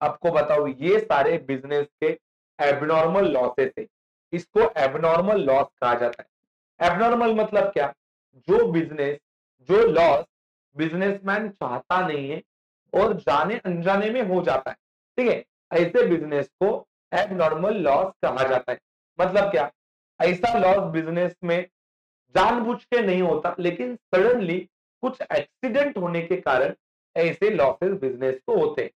आपको बताओ, ये सारे बिजनेस के एबनॉर्मल लॉसेस है, इसको एबनॉर्मल लॉस कहा जाता है। एबनॉर्मल मतलब क्या, जो बिजनेस, जो लॉस बिजनेसमैन चाहता नहीं है और जाने अनजाने में हो जाता है। ठीक है, ऐसे बिजनेस को एबनॉर्मल लॉस कहा जाता है। मतलब क्या, ऐसा लॉस बिजनेस में जानबूझ के नहीं होता, लेकिन सडनली कुछ एक्सीडेंट होने के कारण ऐसे लॉसेस बिजनेस को होते हैं।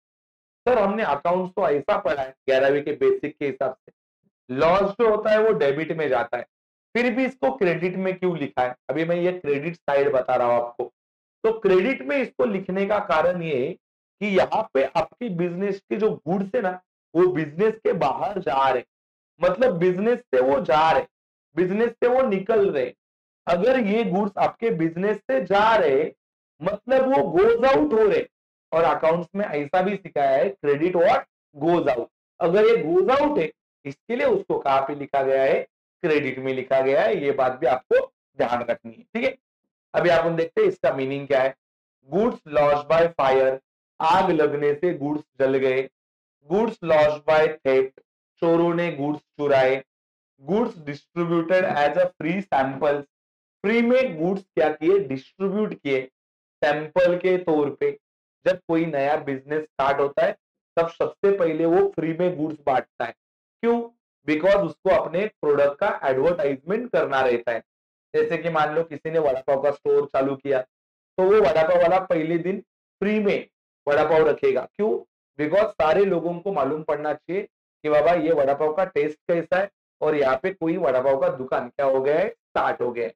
सर हमने अकाउंट्स तो ऐसा पढ़ा है 11वीं के बेसिक के हिसाब से, लॉस जो होता है वो डेबिट में जाता है, फिर भी इसको क्रेडिट में क्यों लिखा है? अभी मैं ये क्रेडिट साइड बता रहा हूं आपको। तो क्रेडिट में इसको लिखने का कारण ये है कि यहाँ पे आपकी बिजनेस के जो गुड्स है ना, वो बिजनेस के बाहर जा रहे, मतलब बिजनेस से वो जा रहे, बिजनेस से वो निकल रहे। अगर ये गुड्स आपके बिजनेस से जा रहे, मतलब वो गोज आउट हो रहे। और अकाउंट्स में ऐसा भी सिखाया है, क्रेडिट व्हाट गोज आउट, अगर ये गोज आउट है इसके लिए उसको कहां पे लिखा गया है, क्रेडिट में लिखा गया है। ये बात भी आपको ध्यान रखनी है। ठीक है, अभी आप देखते हैं इसका मीनिंग क्या है। गुड्स लॉस्ट बाय फायर, आग लगने से गुड्स जल गए। गुड्स लॉस्ट बाय थेफ्ट, चोरों ने गुड्स चुराए। Goods distributed as a free sample, free में गुड्स क्या किए, डिस्ट्रीब्यूट किए सैंपल के तौर पे। जब कोई नया बिजनेस स्टार्ट होता है तब सबसे पहले वो फ्री में गुड्स बांटता है। क्यों? बिकॉज उसको अपने प्रोडक्ट का एडवर्टाइजमेंट करना रहता है। जैसे कि मान लो किसी ने वड़ा पाव का स्टोर चालू किया, तो वो वड़ा पाव वाला पहले दिन फ्री में वड़ा पाव रखेगा। क्यों? बिकॉज सारे लोगों को मालूम पड़ना चाहिए कि बाबा ये वड़ा पाव का टेस्ट कैसा है, और यहाँ पे कोई वड़ा पाव का दुकान क्या हो गया है, स्टार्ट हो गया है।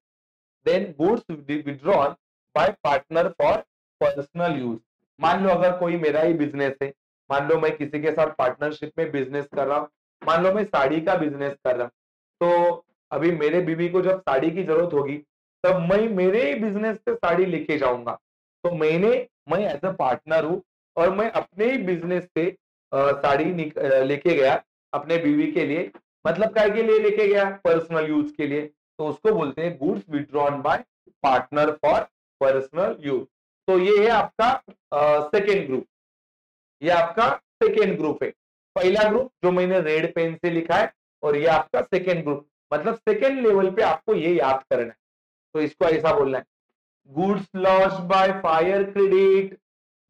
Then goods withdrawn by partner for personal use. मान लो अगर कोई मेरा ही बिजनेस है, मान लो मैं किसी के साथ पार्टनरशिप में बिजनेस कर रहा हूँ, मान लो मैं साड़ी का बिजनेस कर रहा हूँ, तो अभी मेरे बीवी को जब साड़ी की जरूरत होगी तब मैं मेरे ही बिजनेस से साड़ी लेके जाऊंगा। तो मैं एज अ पार्टनर हूँ और मैं अपने ही बिजनेस से साड़ी लेके गया अपने बीवी के लिए, मतलब काय के लिए लेके गया, पर्सनल यूज के लिए। तो उसको बोलते हैं goods withdrawn by partner for personal use. तो ये है आपका सेकेंड ग्रुप, ये आपका सेकेंड ग्रुप है। पहला ग्रुप जो मैंने रेड पेन से लिखा है, और ये आपका सेकेंड ग्रुप, मतलब सेकेंड लेवल पे आपको ये याद करना है। तो इसको ऐसा बोलना है, goods lost by fire credit,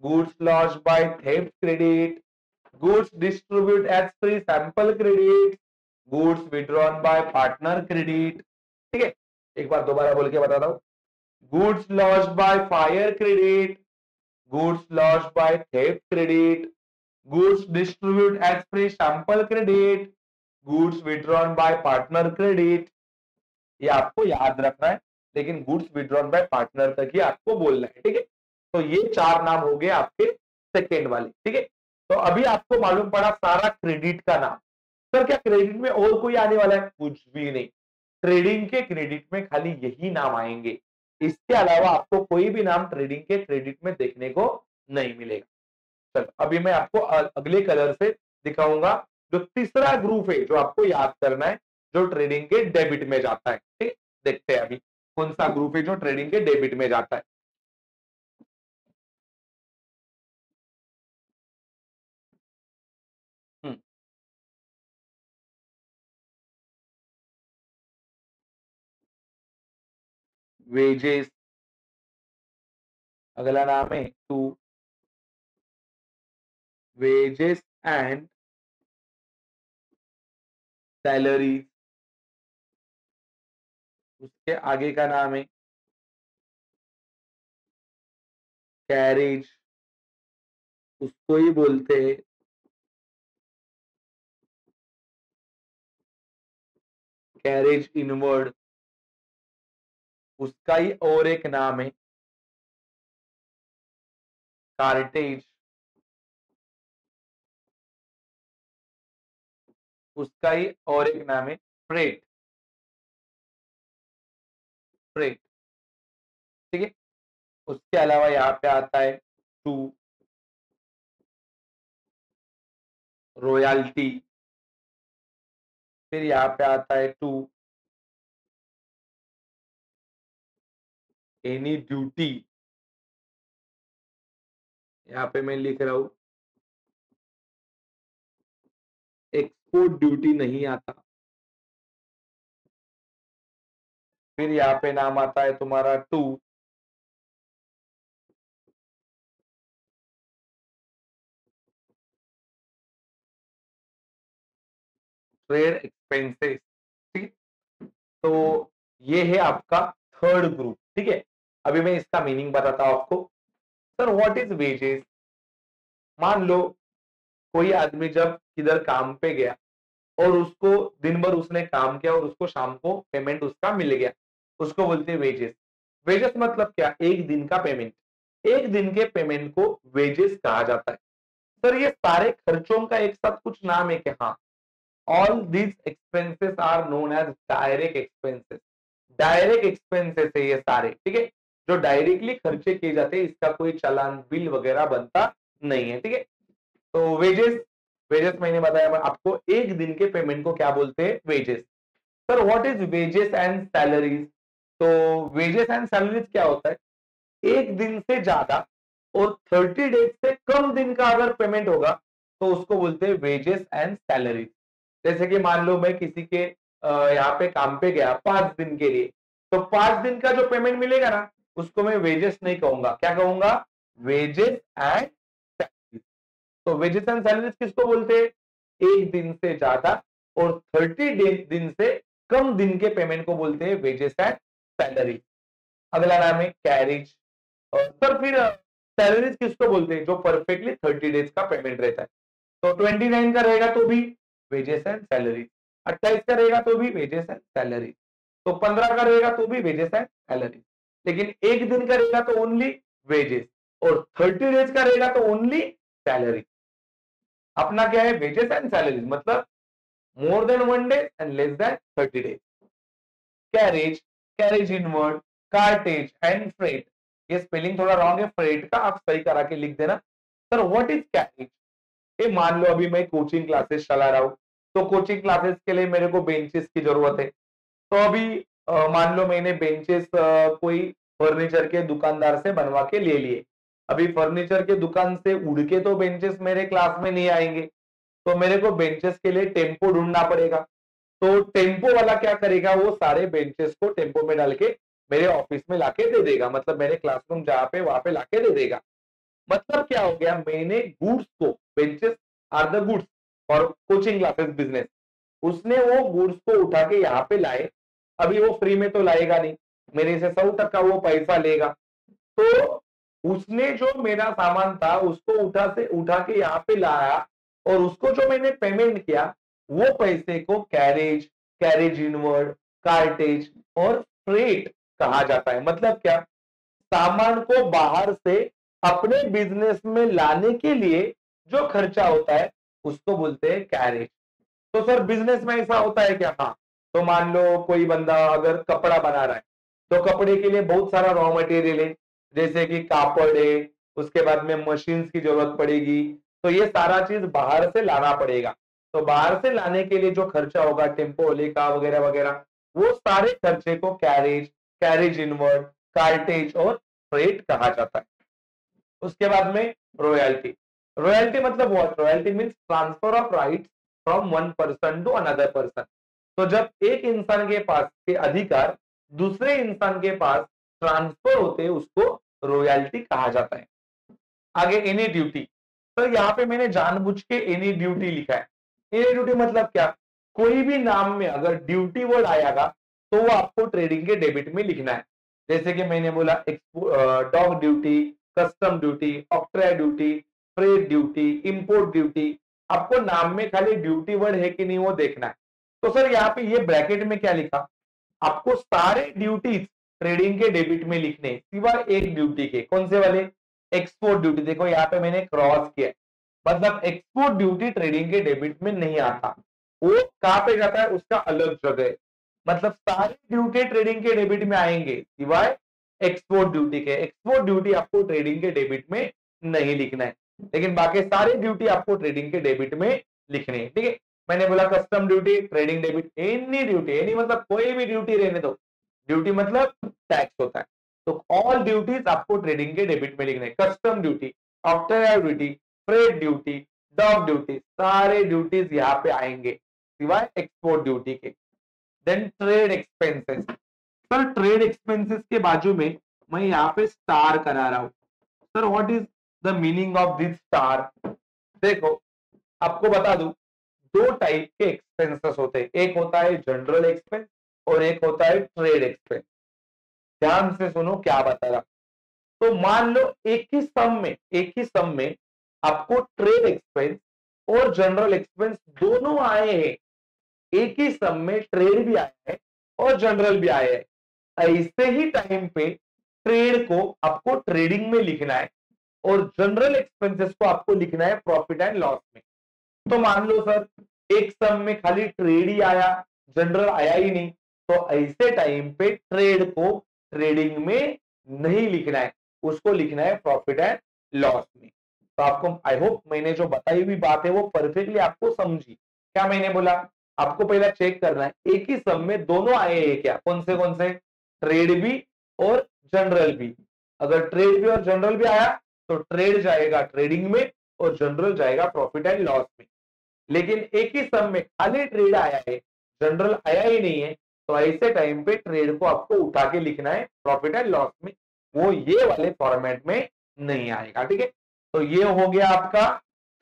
goods lost by theft credit, goods distribute as free sample credit, goods withdrawn by partner credit. ठीक है, एक बार दोबारा बोल के बताता हूं, goods lost by fire credit, goods lost by theft credit, goods distribute as free sample credit, goods withdrawn by partner credit. ये आपको याद रखना है, लेकिन गुड्स विड्रॉन बाय पार्टनर तक ही आपको बोलना है। ठीक है, तो ये चार नाम हो गए आपके सेकेंड वाले। ठीक है, तो अभी आपको मालूम पड़ा सारा क्रेडिट का नाम। सर क्या क्रेडिट में और कोई आने वाला है? कुछ भी नहीं, ट्रेडिंग के क्रेडिट में खाली यही नाम आएंगे, इसके अलावा आपको कोई भी नाम ट्रेडिंग के क्रेडिट में देखने को नहीं मिलेगा। चलो अभी मैं आपको अगले कलर से दिखाऊंगा जो तीसरा ग्रुप है जो आपको याद करना है, जो ट्रेडिंग के डेबिट में जाता है। ठीक है, देखते हैं अभी कौन सा ग्रुप है जो ट्रेडिंग के डेबिट में जाता है। हम्म, वेजेस, अगला नाम है टू, वेजेस एंड सैलरी, उसके आगे का नाम है कैरेज, उसको ही बोलते हैं कैरेज इनवर्ड, उसका ही और एक नाम है कार्टेज, उसका ही और एक नाम है फ्रेट। फ्रेट, ठीक है। उसके अलावा यहाँ पे आता है टू रॉयल्टी, फिर यहाँ पे आता है टू एनी ड्यूटी, यहाँ पे मैं लिख रहा हूं एक्सपोर्ट ड्यूटी नहीं आता। फिर यहाँ पे नाम आता है तुम्हारा टू ट्रेड एक्सपेंसेस, ठीक है। तो ये है आपका थर्ड ग्रुप, ठीक है। अभी मैं इसका मीनिंग बताता हूं आपको। Sir what is wages? मान लो कोई आदमी जब किधर काम पे गया और उसको दिन भर उसने काम किया और उसको शाम को पेमेंट उसका मिल गया, उसको बोलते हैं वेजेस। वेजेस मतलब क्या? एक दिन का पेमेंट। एक दिन के पेमेंट को वेजेस कहा जाता है। सर ये सारे खर्चों का एक साथ कुछ नाम है क्या? हाँ, all these expenses are known as direct expenses. Direct expenses है ये सारे, ठीक है। जो डायरेक्टली खर्चे किए जाते हैं, इसका कोई चालान बिल वगैरह बनता नहीं है, ठीक है। तो वेजेस, वेजेस मैंने बताया आपको, एक दिन के पेमेंट को क्या बोलते हैं? Wages. Sir what is wages and salaries? तो वेजेस एंड सैलरीज क्या होता है? एक दिन से ज्यादा और 30 डेज से कम दिन का अगर पेमेंट होगा तो उसको बोलते हैं वेजेस एंड सैलरीज। जैसे कि मान लो मैं किसी के यहाँ पे काम पे गया 5 दिन के लिए, तो 5 दिन का जो पेमेंट मिलेगा ना, उसको मैं वेजेस नहीं कहूंगा। क्या कहूंगा? Wages and salaries. तो वेजेस एंड सैलरीज किसको बोलते हैं? एक दिन से ज्यादा और 30 दिन से कम दिन के पेमेंट को बोलते हैं वेजेस एंड सैलरी। अगला नाम है कैरेज। सर फिर सैलरीज किसको बोलते हैं? जो परफेक्टली 30 डेज का पेमेंट रहता है। तो 29 का रहेगा तो भी वेजेस एंड सैलरी, 28 का रहेगा तो भी वेजेस एंड सैलरी, तो 15 का रहेगा तो भी वेजेस एंड सैलरी। लेकिन एक दिन का रहेगा तो ओनली वेजेस, और 30 डेज का रहेगा तो ओनली सैलरी। अपना क्या है? वेजेस एंड सैलरीज मतलब more than 1 day and less than 30 days. Carriage, carriage inward, cartage and freight. ये स्पेलिंग थोड़ा रॉन्ग है, फ्रेट का आप सही करा के लिख देना। Sir what is carriage? ये मान लो अभी मैं कोचिंग क्लासेस चला रहा हूं, तो कोचिंग क्लासेस के लिए मेरे को बेंचेस की जरूरत है। तो अभी मान लो मैंने बेंचेस कोई फर्नीचर के दुकानदार से बनवा के ले लिए। अभी फर्नीचर के दुकान से उड़ के तो बेंचेस मेरे क्लास में नहीं आएंगे, तो मेरे को बेंचेस के लिए टेम्पो ढूंढना पड़ेगा। तो टेम्पो वाला क्या करेगा? वो सारे बेंचेस को टेम्पो में डाल के मेरे ऑफिस में लाके दे देगा, मतलब मेरे क्लासरूम जहाँ पे वहां पे लाके दे देगा। मतलब क्या हो गया? मैंने गुड्स को, benches are the goods for coaching classes business, उसने वो गुड्स को उठा के यहाँ पे लाए। अभी वो फ्री में तो लाएगा नहीं, मेरे से 100 टका वो पैसा लेगा। तो उसने जो मेरा सामान था उसको उठा के यहाँ पे लाया, और उसको जो मैंने पेमेंट किया, वो पैसे को कैरेज, कैरेज इनवर्ड, कार्टेज और फ्रेट कहा जाता है। मतलब क्या? सामान को बाहर से अपने बिजनेस में लाने के लिए जो खर्चा होता है उसको बोलते हैं कैरेज। तो सर बिजनेस में ऐसा होता है क्या? हाँ। तो मान लो कोई बंदा अगर कपड़ा बना रहा है, तो कपड़े के लिए बहुत सारा रॉ मटेरियल है, जैसे कि कापड़ है, उसके बाद में मशीन्स की जरूरत पड़ेगी। तो ये सारा चीज बाहर से लाना पड़ेगा। तो बाहर से लाने के लिए जो खर्चा होगा, टेम्पो वाले का वगैरह वगैरह, वो सारे खर्चे को कैरेज, कैरेज इनवर्ड, कार्टेज और फ्रेट कहा जाता है। उसके बाद में रॉयल्टी। रॉयल्टी मतलब what? Royalty means transfer of rights from one person to another person. तो जब एक इंसान के पास के अधिकार दूसरे इंसान के पास ट्रांसफर होते हैं, उसको रॉयल्टी कहा जाता है। आगे एनी ड्यूटी। तो यहाँ पे मैंने जानबूझ के एनी ड्यूटी लिखा है। एनी ड्यूटी मतलब क्या? कोई भी नाम में अगर ड्यूटी वर्ड आएगा तो वो आपको ट्रेडिंग के डेबिट में लिखना है। जैसे कि मैंने बोला dog duty, custom duty, ऑक्ट्रा duty, freight duty, import duty. आपको नाम में खाली ड्यूटी वर्ड है कि नहीं वो देखना है। तो सर यहाँ पे ये ब्रैकेट में क्या लिखा? आपको सारे ड्यूटीज ट्रेडिंग के डेबिट में लिखने, सिवाय एक ड्यूटी के। कौन से वाले? Export duty. देखो यहाँ पे मैंने क्रॉस किया है, मतलब एक्सपोर्ट ड्यूटी ट्रेडिंग के डेबिट में नहीं आता। वो कहां पे जाता है? उसका अलग जगह है। मतलब सारी ड्यूटी ट्रेडिंग के डेबिट में आएंगे सिवाय एक्सपोर्ट ड्यूटी के। एक्सपोर्ट ड्यूटी आपको ट्रेडिंग के डेबिट में नहीं लिखना है, लेकिन बाकी सारी ड्यूटी आपको ट्रेडिंग के डेबिट में लिखनी है। ठीक है, मैंने बोला custom duty, trading debit, any duty, any मतलब कोई भी ड्यूटी रहने दो, ड्यूटी मतलब टैक्स होता है, तो ऑल ड्यूटीज आपको ट्रेडिंग के डेबिट में लिखना है। Custom duty, octroi duty, freight duty, dock duty, सारे ड्यूटीज यहाँ पे आएंगे सिवाय एक्सपोर्ट ड्यूटी के। Then trade expenses, sir trade expenses के बाजू में मैं यहाँ पे स्टार करा रहा हूं। Sir what is the meaning of this star? देखो आपको बता दूं, दो टाइप के एक्सपेंसेस होते हैं, एक होता है जनरल एक्सपेंस और एक होता है ट्रेड एक्सपेंस। ध्यान से सुनो क्या बता रहा। तो मान लो एक ही सम में आपको ट्रेड एक्सपेंस और जनरल एक्सपेंस दोनों आए हैं, एक ही सम में ट्रेड भी आया है और जनरल भी आया है। ऐसे ही टाइम पे ट्रेड को आपको ट्रेडिंग में लिखना है और जनरल एक्सपेंसेस को आपको लिखना है प्रॉफिट एंड लॉस में। तो मान लो सर एक सम में खाली ट्रेड ही आया, जनरल आया ही नहीं, तो ऐसे टाइम पे ट्रेड को ट्रेडिंग में नहीं लिखना है, उसको लिखना है प्रॉफिट एंड लॉस में। तो आपको आई होप मैंने जो बताई हुई बात है वो परफेक्टली आपको समझी। क्या मैंने बोला, आपको पहला चेक करना है एक ही सम में दोनों आए हैं क्या, कौन से, ट्रेड भी और जनरल भी। अगर ट्रेड भी और जनरल भी आया तो ट्रेड जाएगा ट्रेडिंग में और जनरल जाएगा प्रॉफिट एंड लॉस में। लेकिन एक ही सम में खाली ट्रेड आया है, जनरल आया ही नहीं है, तो ऐसे टाइम पे ट्रेड को आपको उठा के लिखना है प्रॉफिट एंड लॉस में, वो ये वाले फॉर्मेट में नहीं आएगा। ठीक है, तो ये हो गया आपका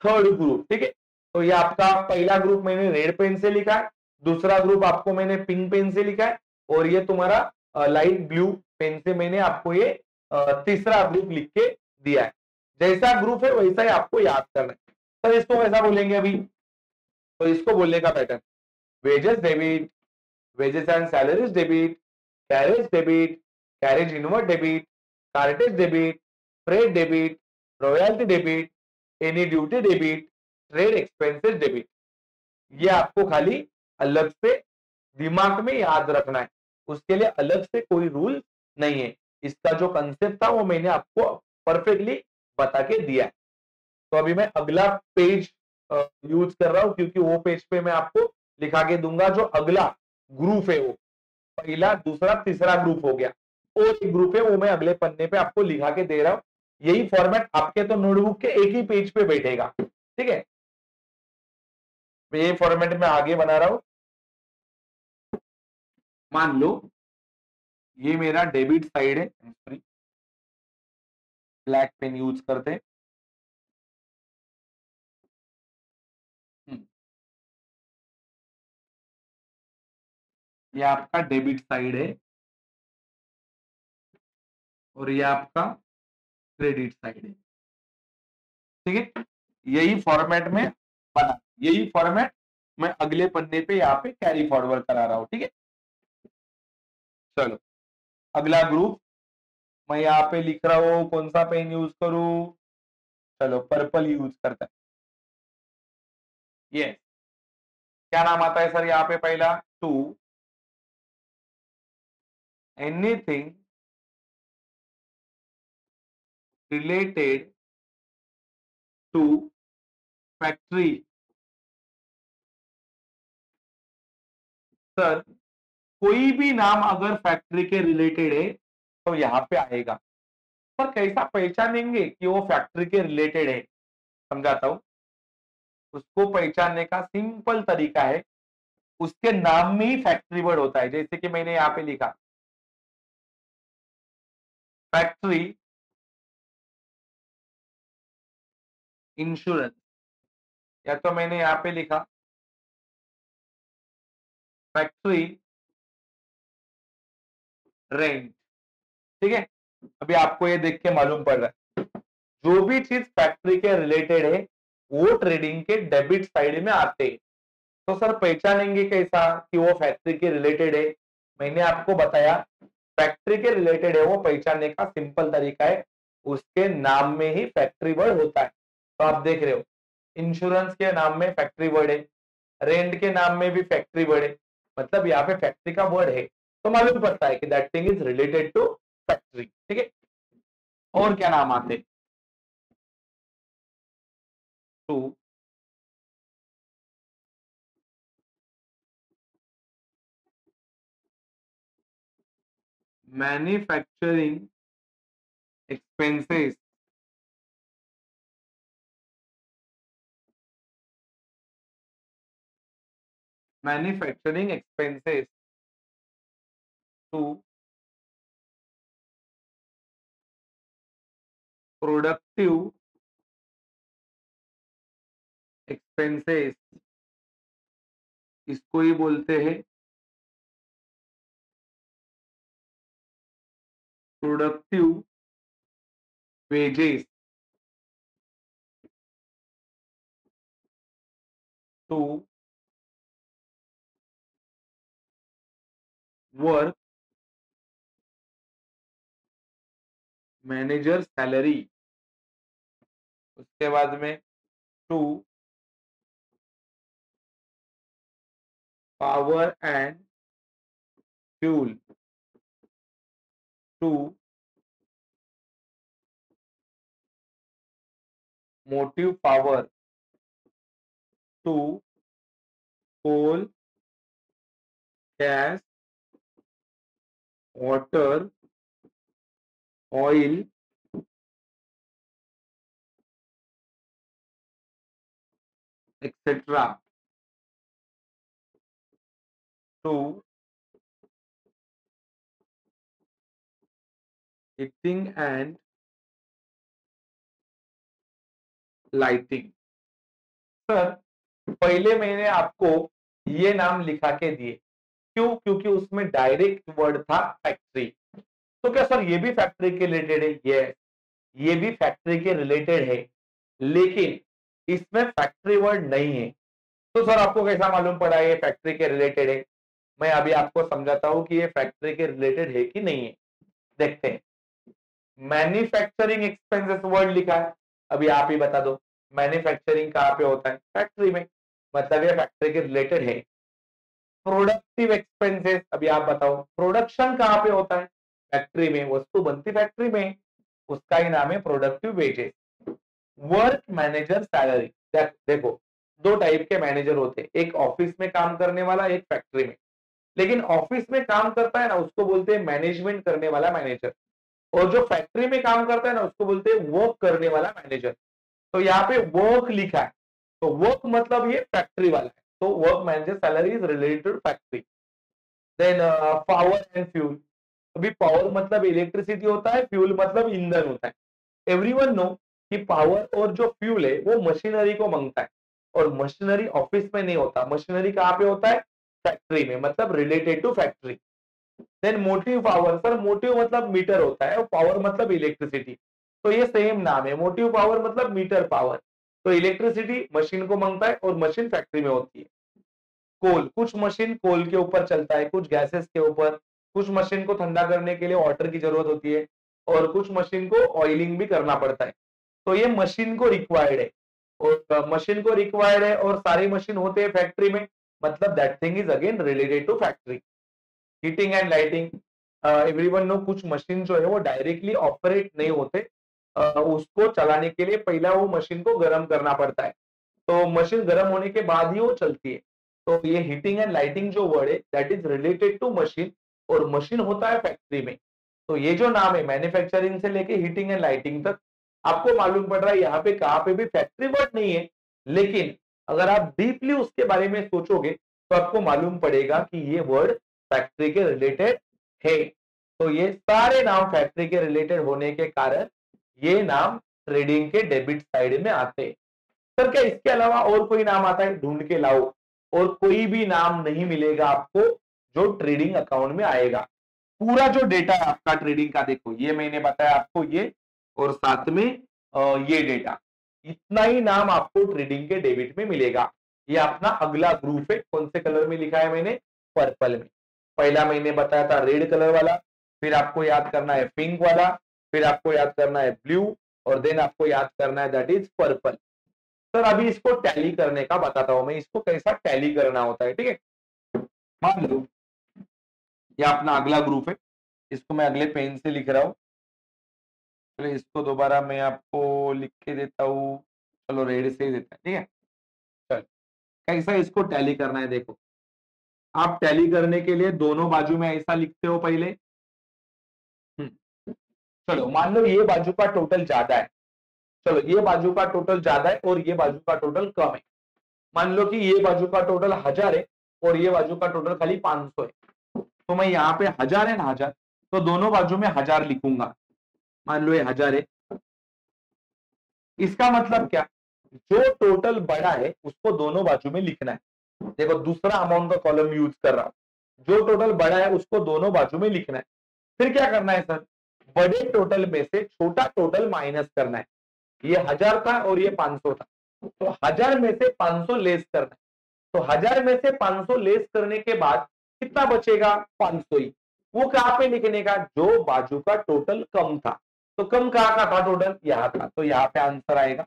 थर्ड ग्रुप। ठीक है, तो ये आपका पहला ग्रुप मैंने रेड पेन से लिखा है, दूसरा ग्रुप आपको मैंने पिंक पेन से लिखा है, और ये तुम्हारा लाइट ब्लू पेन से मैंने आपको ये तीसरा ग्रुप लिख के दिया है। जैसा ग्रुप है वैसा ही आपको याद करना है। तो इसको वैसा बोलेंगे अभी, तो इसको बोलने का pattern, wages debit, wages and salaries debit, carriage inward debit, cartage debit, freight debit, royalty debit, any duty debit, trade expenses debit. ये आपको खाली अलग से दिमाग में याद रखना है, उसके लिए अलग से कोई रूल नहीं है। इसका जो कंसेप्ट था वो मैंने आपको परफेक्टली बता के दिया है। तो अभी मैं अगला पेज यूज कर रहा हूं, क्योंकि वो पेज पे मैं आपको लिखा के दूंगा जो अगला ग्रुप है, वो पहला दूसरा तीसरा ग्रुप हो गया, और एक ग्रुप है वो मैं अगले पन्ने पे आपको लिखा के दे रहा हूं। यही फॉर्मेट आपके तो नोटबुक के एक ही पेज पे बैठेगा। ठीक है, मैं ये फॉर्मेट में आगे बना रहा हूं। मान लो ये मेरा डेबिट साइड है, सॉरी ब्लैक पेन यूज करते हैं। ये आपका डेबिट साइड है और ये आपका क्रेडिट साइड है। ठीक है, यही फॉर्मेट में बना, यही फॉर्मेट मैं अगले पन्ने पे यहाँ पे कैरी फॉरवर्ड करा रहा हूं। ठीक है, चलो अगला ग्रुप मैं यहाँ पे लिख रहा हूं, कौन सा पेन यूज करूं, चलो पर्पल यूज करता है। ये क्या नाम आता है सर यहाँ पे, पहला to anything related to factory. Sir कोई भी नाम अगर फैक्ट्री के रिलेटेड है तो यहाँ पे आएगा। पर कैसा पहचानेंगे कि वो फैक्ट्री के रिलेटेड है, समझाता हूं। उसको पहचानने का सिंपल तरीका है, उसके नाम में ही फैक्ट्री वर्ड होता है। जैसे कि मैंने यहाँ पे लिखा फैक्ट्री इंश्योरेंस, या तो मैंने यहाँ पे लिखा फैक्ट्री रेंट। ठीक है, अभी आपको ये देख के मालूम पड़ रहा है जो भी चीज फैक्ट्री के रिलेटेड है वो ट्रेडिंग के डेबिट साइड में आते हैं। तो सर पहचानेंगे कैसा कि वो फैक्ट्री के रिलेटेड है? मैंने आपको बताया फैक्ट्री के रिलेटेड है वो पहचानने का सिंपल तरीका है, उसके नाम में ही फैक्ट्री वर्ड होता है। तो आप देख रहे हो इंश्योरेंस के नाम में फैक्ट्री वर्ड है, रेंट के नाम में भी फैक्ट्री वर्ड है, मतलब यहाँ पे फैक्ट्री का वर्ड है तो मालूम पड़ता है कि that thing is related to factory. ठीक है, और क्या नाम आते? To manufacturing expenses, manufacturing expenses to productive expenses, इसको ही बोलते हैं productive wages to work manager salary. उसके बाद में to power and fuel, to motive power, to coal gas water oil etcetera, to heating and lighting. Sir पहले मैंने आपको ये नाम लिखा के दिए, क्यों? क्योंकि उसमें डायरेक्ट वर्ड था फैक्ट्री। तो क्या सर ये भी फैक्ट्री के रिलेटेड है? ये भी फैक्ट्री के रिलेटेड है, लेकिन इसमें फैक्ट्री वर्ड नहीं है। तो सर आपको कैसा मालूम पड़ा ये फैक्ट्री के रिलेटेड है? मैं अभी आपको समझाता हूं कि ये फैक्ट्री के रिलेटेड है कि नहीं है। देखते हैं, मैन्युफैक्चरिंग एक्सपेंसेस वर्ड लिखा है, अभी आप ही बता दो मैन्युफैक्चरिंग कहाँ पे होता है? फैक्ट्री में, मतलब ये फैक्ट्री के रिलेटेड है। प्रोडक्टिव एक्सपेंसेस, अभी आप बताओ प्रोडक्शन कहाँ पे होता है? फैक्ट्री में, वस्तु बनती फैक्ट्री में, उसका ही नाम है productive wages. Work manager salary, देखो दो टाइप के मैनेजर होते हैं, एक ऑफिस में काम करने वाला, एक फैक्ट्री में। लेकिन ऑफिस में काम करता है ना, उसको बोलते हैं मैनेजमेंट करने वाला मैनेजर, और जो फैक्ट्री में काम करता है ना, उसको बोलते हैं वर्क करने वाला मैनेजर। तो यहाँ पे वर्क लिखा है, तो वर्क मतलब ये फैक्ट्री वाला है, तो work manager salary is related factory. Then power and fuel, अभी पावर मतलब इलेक्ट्रिसिटी होता है, फ्यूल मतलब ईंधन होता है। एवरीवन नो कि पावर और जो फ्यूल है वो मशीनरी को मांगता है, और मशीनरी ऑफिस में नहीं होता, मशीनरी कहाँ पे होता है? फैक्ट्री में, मतलब related to factory. Then motive power, sir motive मतलब मीटर होता है और पावर मतलब इलेक्ट्रिसिटी, तो ये सेम नाम है, मोटिव पावर मतलब मीटर पावर। तो इलेक्ट्रिसिटी मशीन को मांगता है और मशीन फैक्ट्री में होती है। कोल, कुछ मशीन कोल के ऊपर चलता है, कुछ गैसेस के ऊपर, कुछ मशीन को ठंडा करने के लिए वाटर की जरूरत होती है, और कुछ मशीन को ऑयलिंग भी करना पड़ता है। तो ये मशीन को रिक्वायर्ड है, और मशीन को रिक्वायर्ड है और सारी मशीन होते हैं फैक्ट्री में, मतलब that thing is again related to factory. Heating and lighting, everyone know कुछ मशीन जो है वो डायरेक्टली ऑपरेट नहीं होते, उसको चलाने के लिए पहला वो मशीन को गर्म करना पड़ता है, तो मशीन गर्म होने के बाद ही वो चलती है। तो ये हीटिंग एंड लाइटिंग जो वर्ड है that is related to machine, और मशीन होता है फैक्ट्री में। तो ये जो नाम है मैन्युफैक्चरिंग से लेके हीटिंग एंड लाइटिंग तक, आपको मालूम पड़ रहा है यहाँ पे कहाँ पे भी फैक्ट्री वर्ड नहीं है, लेकिन अगर आप डीपली उसके बारे में सोचोगे तो आपको मालूम पड़ेगा कि ये वर्ड फैक्ट्री के रिलेटेड है। तो ये सारे नाम फैक्ट्री के रिलेटेड होने के कारण ये नाम ट्रेडिंग के डेबिट साइड में आते हैं। सर क्या इसके अलावा और कोई नाम आता है? ढूंढ के लाओ, और कोई भी नाम नहीं मिलेगा आपको जो ट्रेडिंग अकाउंट में आएगा। पूरा जो डेटा है आपका ट्रेडिंग का, देखो ये मैंने बताया आपको ये, और साथ में ये डेटा, इतना ही नाम आपको ट्रेडिंग के डेबिट में मिलेगा। ये अपना अगला ग्रुप है, कौन से कलर में लिखा है मैंने? पर्पल में। पहला मैंने बताया था रेड कलर वाला, फिर आपको याद करना है पिंक वाला, फिर आपको याद करना है ब्लू, और देन आपको याद करना है दैट इज पर्पल। सर अभी इसको टैली करने का बताता हूं मैं, इसको कैसा टैली करना होता है, ठीक है? मान लो ये अपना अगला ग्रुप है, इसको मैं अगले पेन से लिख रहा हूँ। चलो इसको दोबारा मैं आपको लिख के देता हूँ, चलो रेड से ही देता है, ठीक है। चल कैसा इसको टैली करना है देखो, आप टैली करने के लिए दोनों बाजू में ऐसा लिखते हो पहले। चलो मान लो ये बाजू का टोटल ज्यादा है, चलो ये बाजू का टोटल ज्यादा है और ये बाजू का टोटल कम है। मान लो कि ये बाजू का टोटल 1000 है और ये बाजू का टोटल खाली 500 है, तो मैं यहाँ पे 1000 है ना 1000, तो दोनों बाजू में 1000 लिखूंगा। मान लो ये 1000 है, इसका मतलब क्या, जो टोटल बड़ा है उसको दोनों बाजू में लिखना है। देखो दूसरा अमाउंट का कॉलम यूज कर रहा हूं, जो टोटल बड़ा है उसको दोनों बाजू में लिखना है। फिर क्या करना है सर, बड़े टोटल में से छोटा टोटल माइनस करना है। ये 1000 था और ये 500 था, तो 1000 में से 500 लेस करना है। तो 1000 में से 500 लेस करने के बाद कितना बचेगा, 500 ही। वो कहां पे लिखने का, जो बाजू का टोटल कम था। तो कम कहां का था टोटल, यहां था, तो यहां पे आंसर आएगा।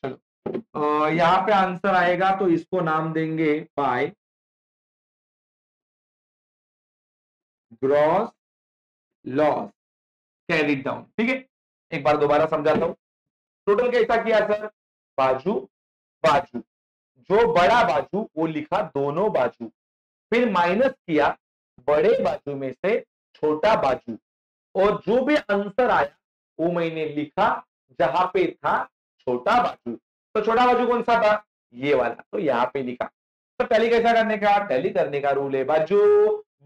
चलो यहां पे आंसर आएगा, तो इसको नाम देंगे by gross loss carried down, ठीक है। एक बार दोबारा समझाता हूं, टोटल कैसा किया सर, बाजू बाजू, जो बड़ा बाजू वो लिखा दोनों बाजू, फिर माइनस किया बड़े बाजू में से छोटा बाजू, और जो भी आंसर आया वो मैंने लिखा जहां पे था छोटा बाजू। तो छोटा बाजू कौन सा था, ये वाला, तो यहाँ पे लिखा। तो टैली कैसा करने का, टैली करने का रूल है बाजू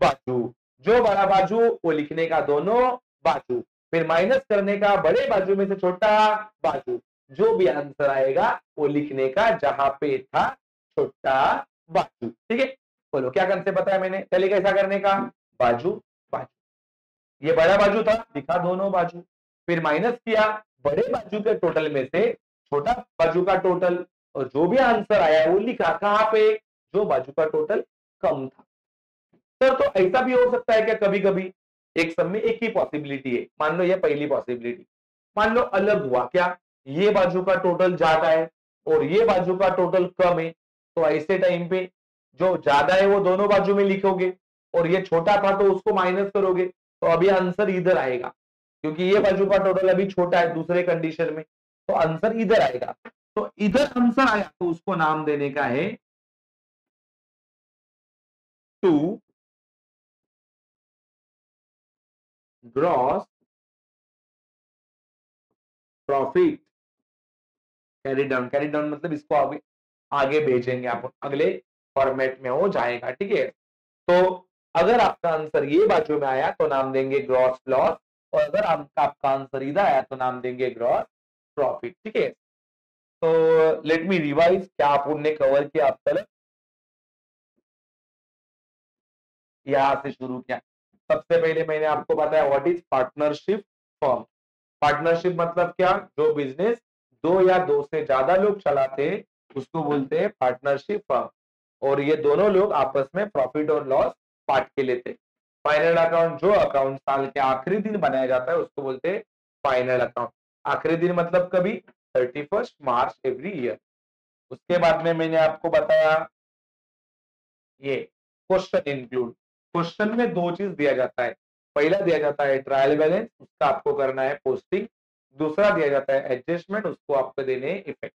बाजू, जो बड़ा बाजू वो लिखने का दोनों बाजू, फिर माइनस करने का बड़े बाजू में से छोटा बाजू, जो भी आंसर आएगा वो लिखने का जहां पे था छोटा बाजू, ठीक है। बोलो क्या कंसेप्ट बताया मैंने, टैली कैसा करने का, बाजू बाजू, ये बड़ा बाजू था लिखा दोनों बाजू, फिर माइनस किया बड़े बाजू के टोटल में से छोटा बाजू का टोटल, और जो भी आंसर आया वो लिखा कहां पे, जो बाजू का टोटल कम था। सर तो ऐसा भी हो सकता है क्या, कभी कभी एक सब में एक ही पॉसिबिलिटी है, मान लो ये पहली पॉसिबिलिटी, मान लो अलग हुआ क्या, ये बाजू का टोटल ज्यादा है और ये बाजू का टोटल कम है, तो ऐसे टाइम पे जो ज्यादा है वो दोनों बाजू में लिखोगे और ये छोटा था तो उसको माइनस करोगे, तो अभी आंसर इधर आएगा, क्योंकि ये बाजू का टोटल अभी छोटा है दूसरे कंडीशन में, तो आंसर इधर आएगा। तो इधर आंसर आया तो उसको नाम देने का है to gross profit carry down. Carry down मतलब इसको आगे आगे भेजेंगे, आप अगले फॉर्मेट में हो जाएगा, ठीक है। तो अगर आपका आंसर ये बाजू में आया तो नाम देंगे ग्रॉस लॉस, और अगर आपका आंसर इधर आया तो नाम देंगे ग्रॉस प्रॉफिट, ठीक है। तो लेट मी रिवाइज, क्या आपने कवर किया अब तक, यहां से शुरू किया। सबसे पहले मैंने आपको बताया what is partnership firm. Partnership मतलब क्या, जो बिजनेस दो या दो से ज्यादा लोग चलाते हैं उसको बोलते हैं पार्टनरशिप फर्म, और ये दोनों लोग आपस में प्रॉफिट और लॉस बांट के लेते हैं। फाइनल अकाउंट, जो अकाउंट साल के आखिरी दिन बनाया जाता है उसको बोलते हैं फाइनल अकाउंट। आखिरी दिन मतलब कभी 31 मार्च एवरी ईयर। उसके बाद में मैंने आपको बताया ये क्वेश्चन इंक्लूड। क्वेश्चन में दो चीज दिया जाता है, पहला दिया जाता है ट्रायल बैलेंस, उसका आपको करना है पोस्टिंग, दूसरा दिया जाता है एडजस्टमेंट, उसको आपको देने इफेक्ट।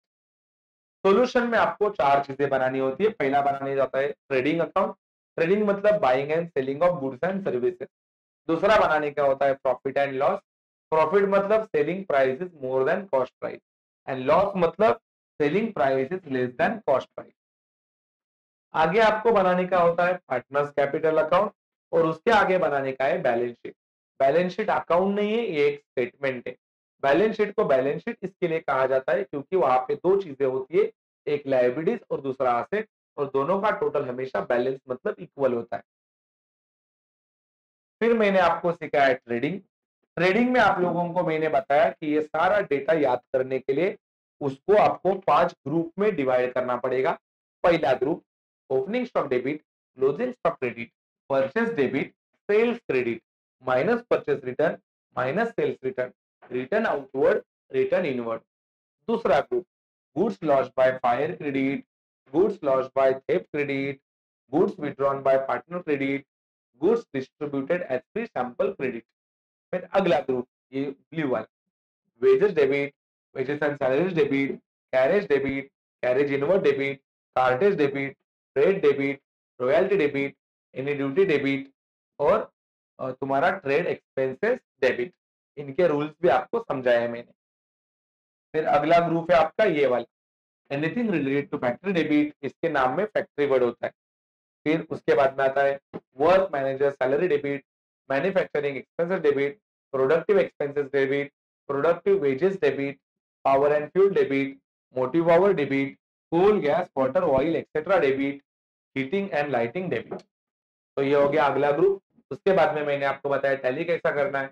सॉल्यूशन में आपको चार चीजें बनानी होती है। पहला बनाने जाता है ट्रेडिंग अकाउंट, ट्रेडिंग मतलब buying and selling of goods and services. दूसरा बनाने का होता है प्रॉफिट एंड लॉस, प्रॉफिट मतलब selling price is more than cost price, and loss मतलब selling price is less than cost price. आगे आपको बनाने का होता है पार्टनर्स कैपिटल अकाउंट, और उसके आगे बनाने का है balance sheet. Balance sheet account नहीं है, ये एक स्टेटमेंट है। बैलेंस शीट को बैलेंस शीट इसके लिए कहा जाता है क्योंकि वहां पे दो चीजें होती है, एक लायबिलिटीज और दूसरा असेट, और दोनों का टोटल हमेशा बैलेंस मतलब इक्वल होता है। फिर मैंने आपको सिखाया ट्रेडिंग। ट्रेडिंग में आप लोगों को मैंने बताया कि ये सारा डेटा याद करने के लिए उसको आपको 5 ग्रुप में डिवाइड करना पड़ेगा। पहला group opening stock debit, closing stock credit, purchase debit, sales credit, minus purchase return, minus sales return, return outward, return inward. दूसरा group goods lost by fire credit, goods lost by theft credit, goods withdrawn by partner credit, goods distributed as free sample credit। फिर अगला group ये blue वाला, wages debit, wages and salaries debit, carriage inward debit, cartage debit, trade debit, royalty debit, any duty debit और तुम्हारा trade expenses debit. इनके rules भी आपको समझाया मैंने। फिर अगला ग्रुप है आपका ये वाला, anything related to factory debit, इसके नाम में फैक्ट्री वर्ड होता है। फिर उसके बाद में आता है work manager salary debit, manufacturing expenses debit, productive expenses debit, productive wages debit, power and fuel debit, motive power debit, coal gas water oil etcetera debit, heating and lighting debit. तो ये हो गया अगला ग्रुप। उसके बाद में मैंने आपको बताया टैली कैसा करना है।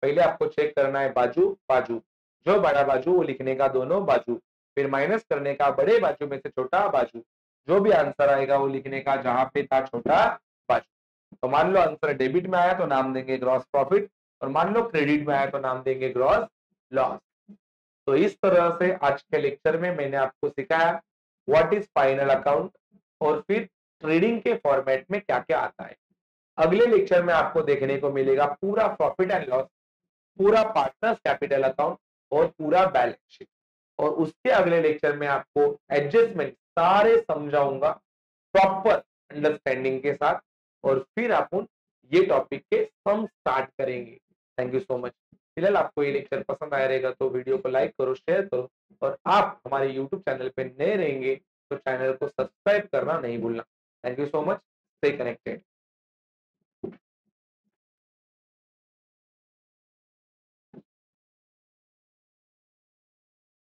पहले आपको चेक करना है बाजू बाजू, जो बड़ा बाजू वो लिखने का दोनों बाजू, फिर माइनस करने का बड़े बाजू में से छोटा बाजू, जो भी आंसर आएगा वो लिखने का जहां पे था छोटा बाजू। तो मान लो आंसर डेबिट में आया तो नाम देंगे ग्रॉस प्रॉफिट, और मान लो क्रेडिट में आया तो नाम देंगे ग्रॉस लॉस। तो इस तरह से आज के लेक्चर में मैंने आपको सिखाया व्हाट इज फाइनल अकाउंट और फिर ट्रेडिंग के फॉर्मेट में क्या क्या आता है। अगले लेक्चर में आपको देखने को मिलेगा पूरा प्रॉफिट एंड लॉस, पूरा पार्टनर्स कैपिटल अकाउंट और पूरा बैलेंस शीट। और उसके अगले लेक्चर में आपको एडजस्टमेंट सारे समझाऊंगा प्रॉपर अंडरस्टैंडिंग के साथ, और फिर अपन ये टॉपिक के सम स्टार्ट करेंगे। Thank you so much. फिलहाल आपको ये लेक्चर पसंद आया रहेगा तो वीडियो को लाइक करो, शेयर करो, और आप हमारे यूट्यूब चैनल पे नए रहेंगे तो चैनल को सब्सक्राइब करना नहीं भूलना। Thank you so much. Stay connected.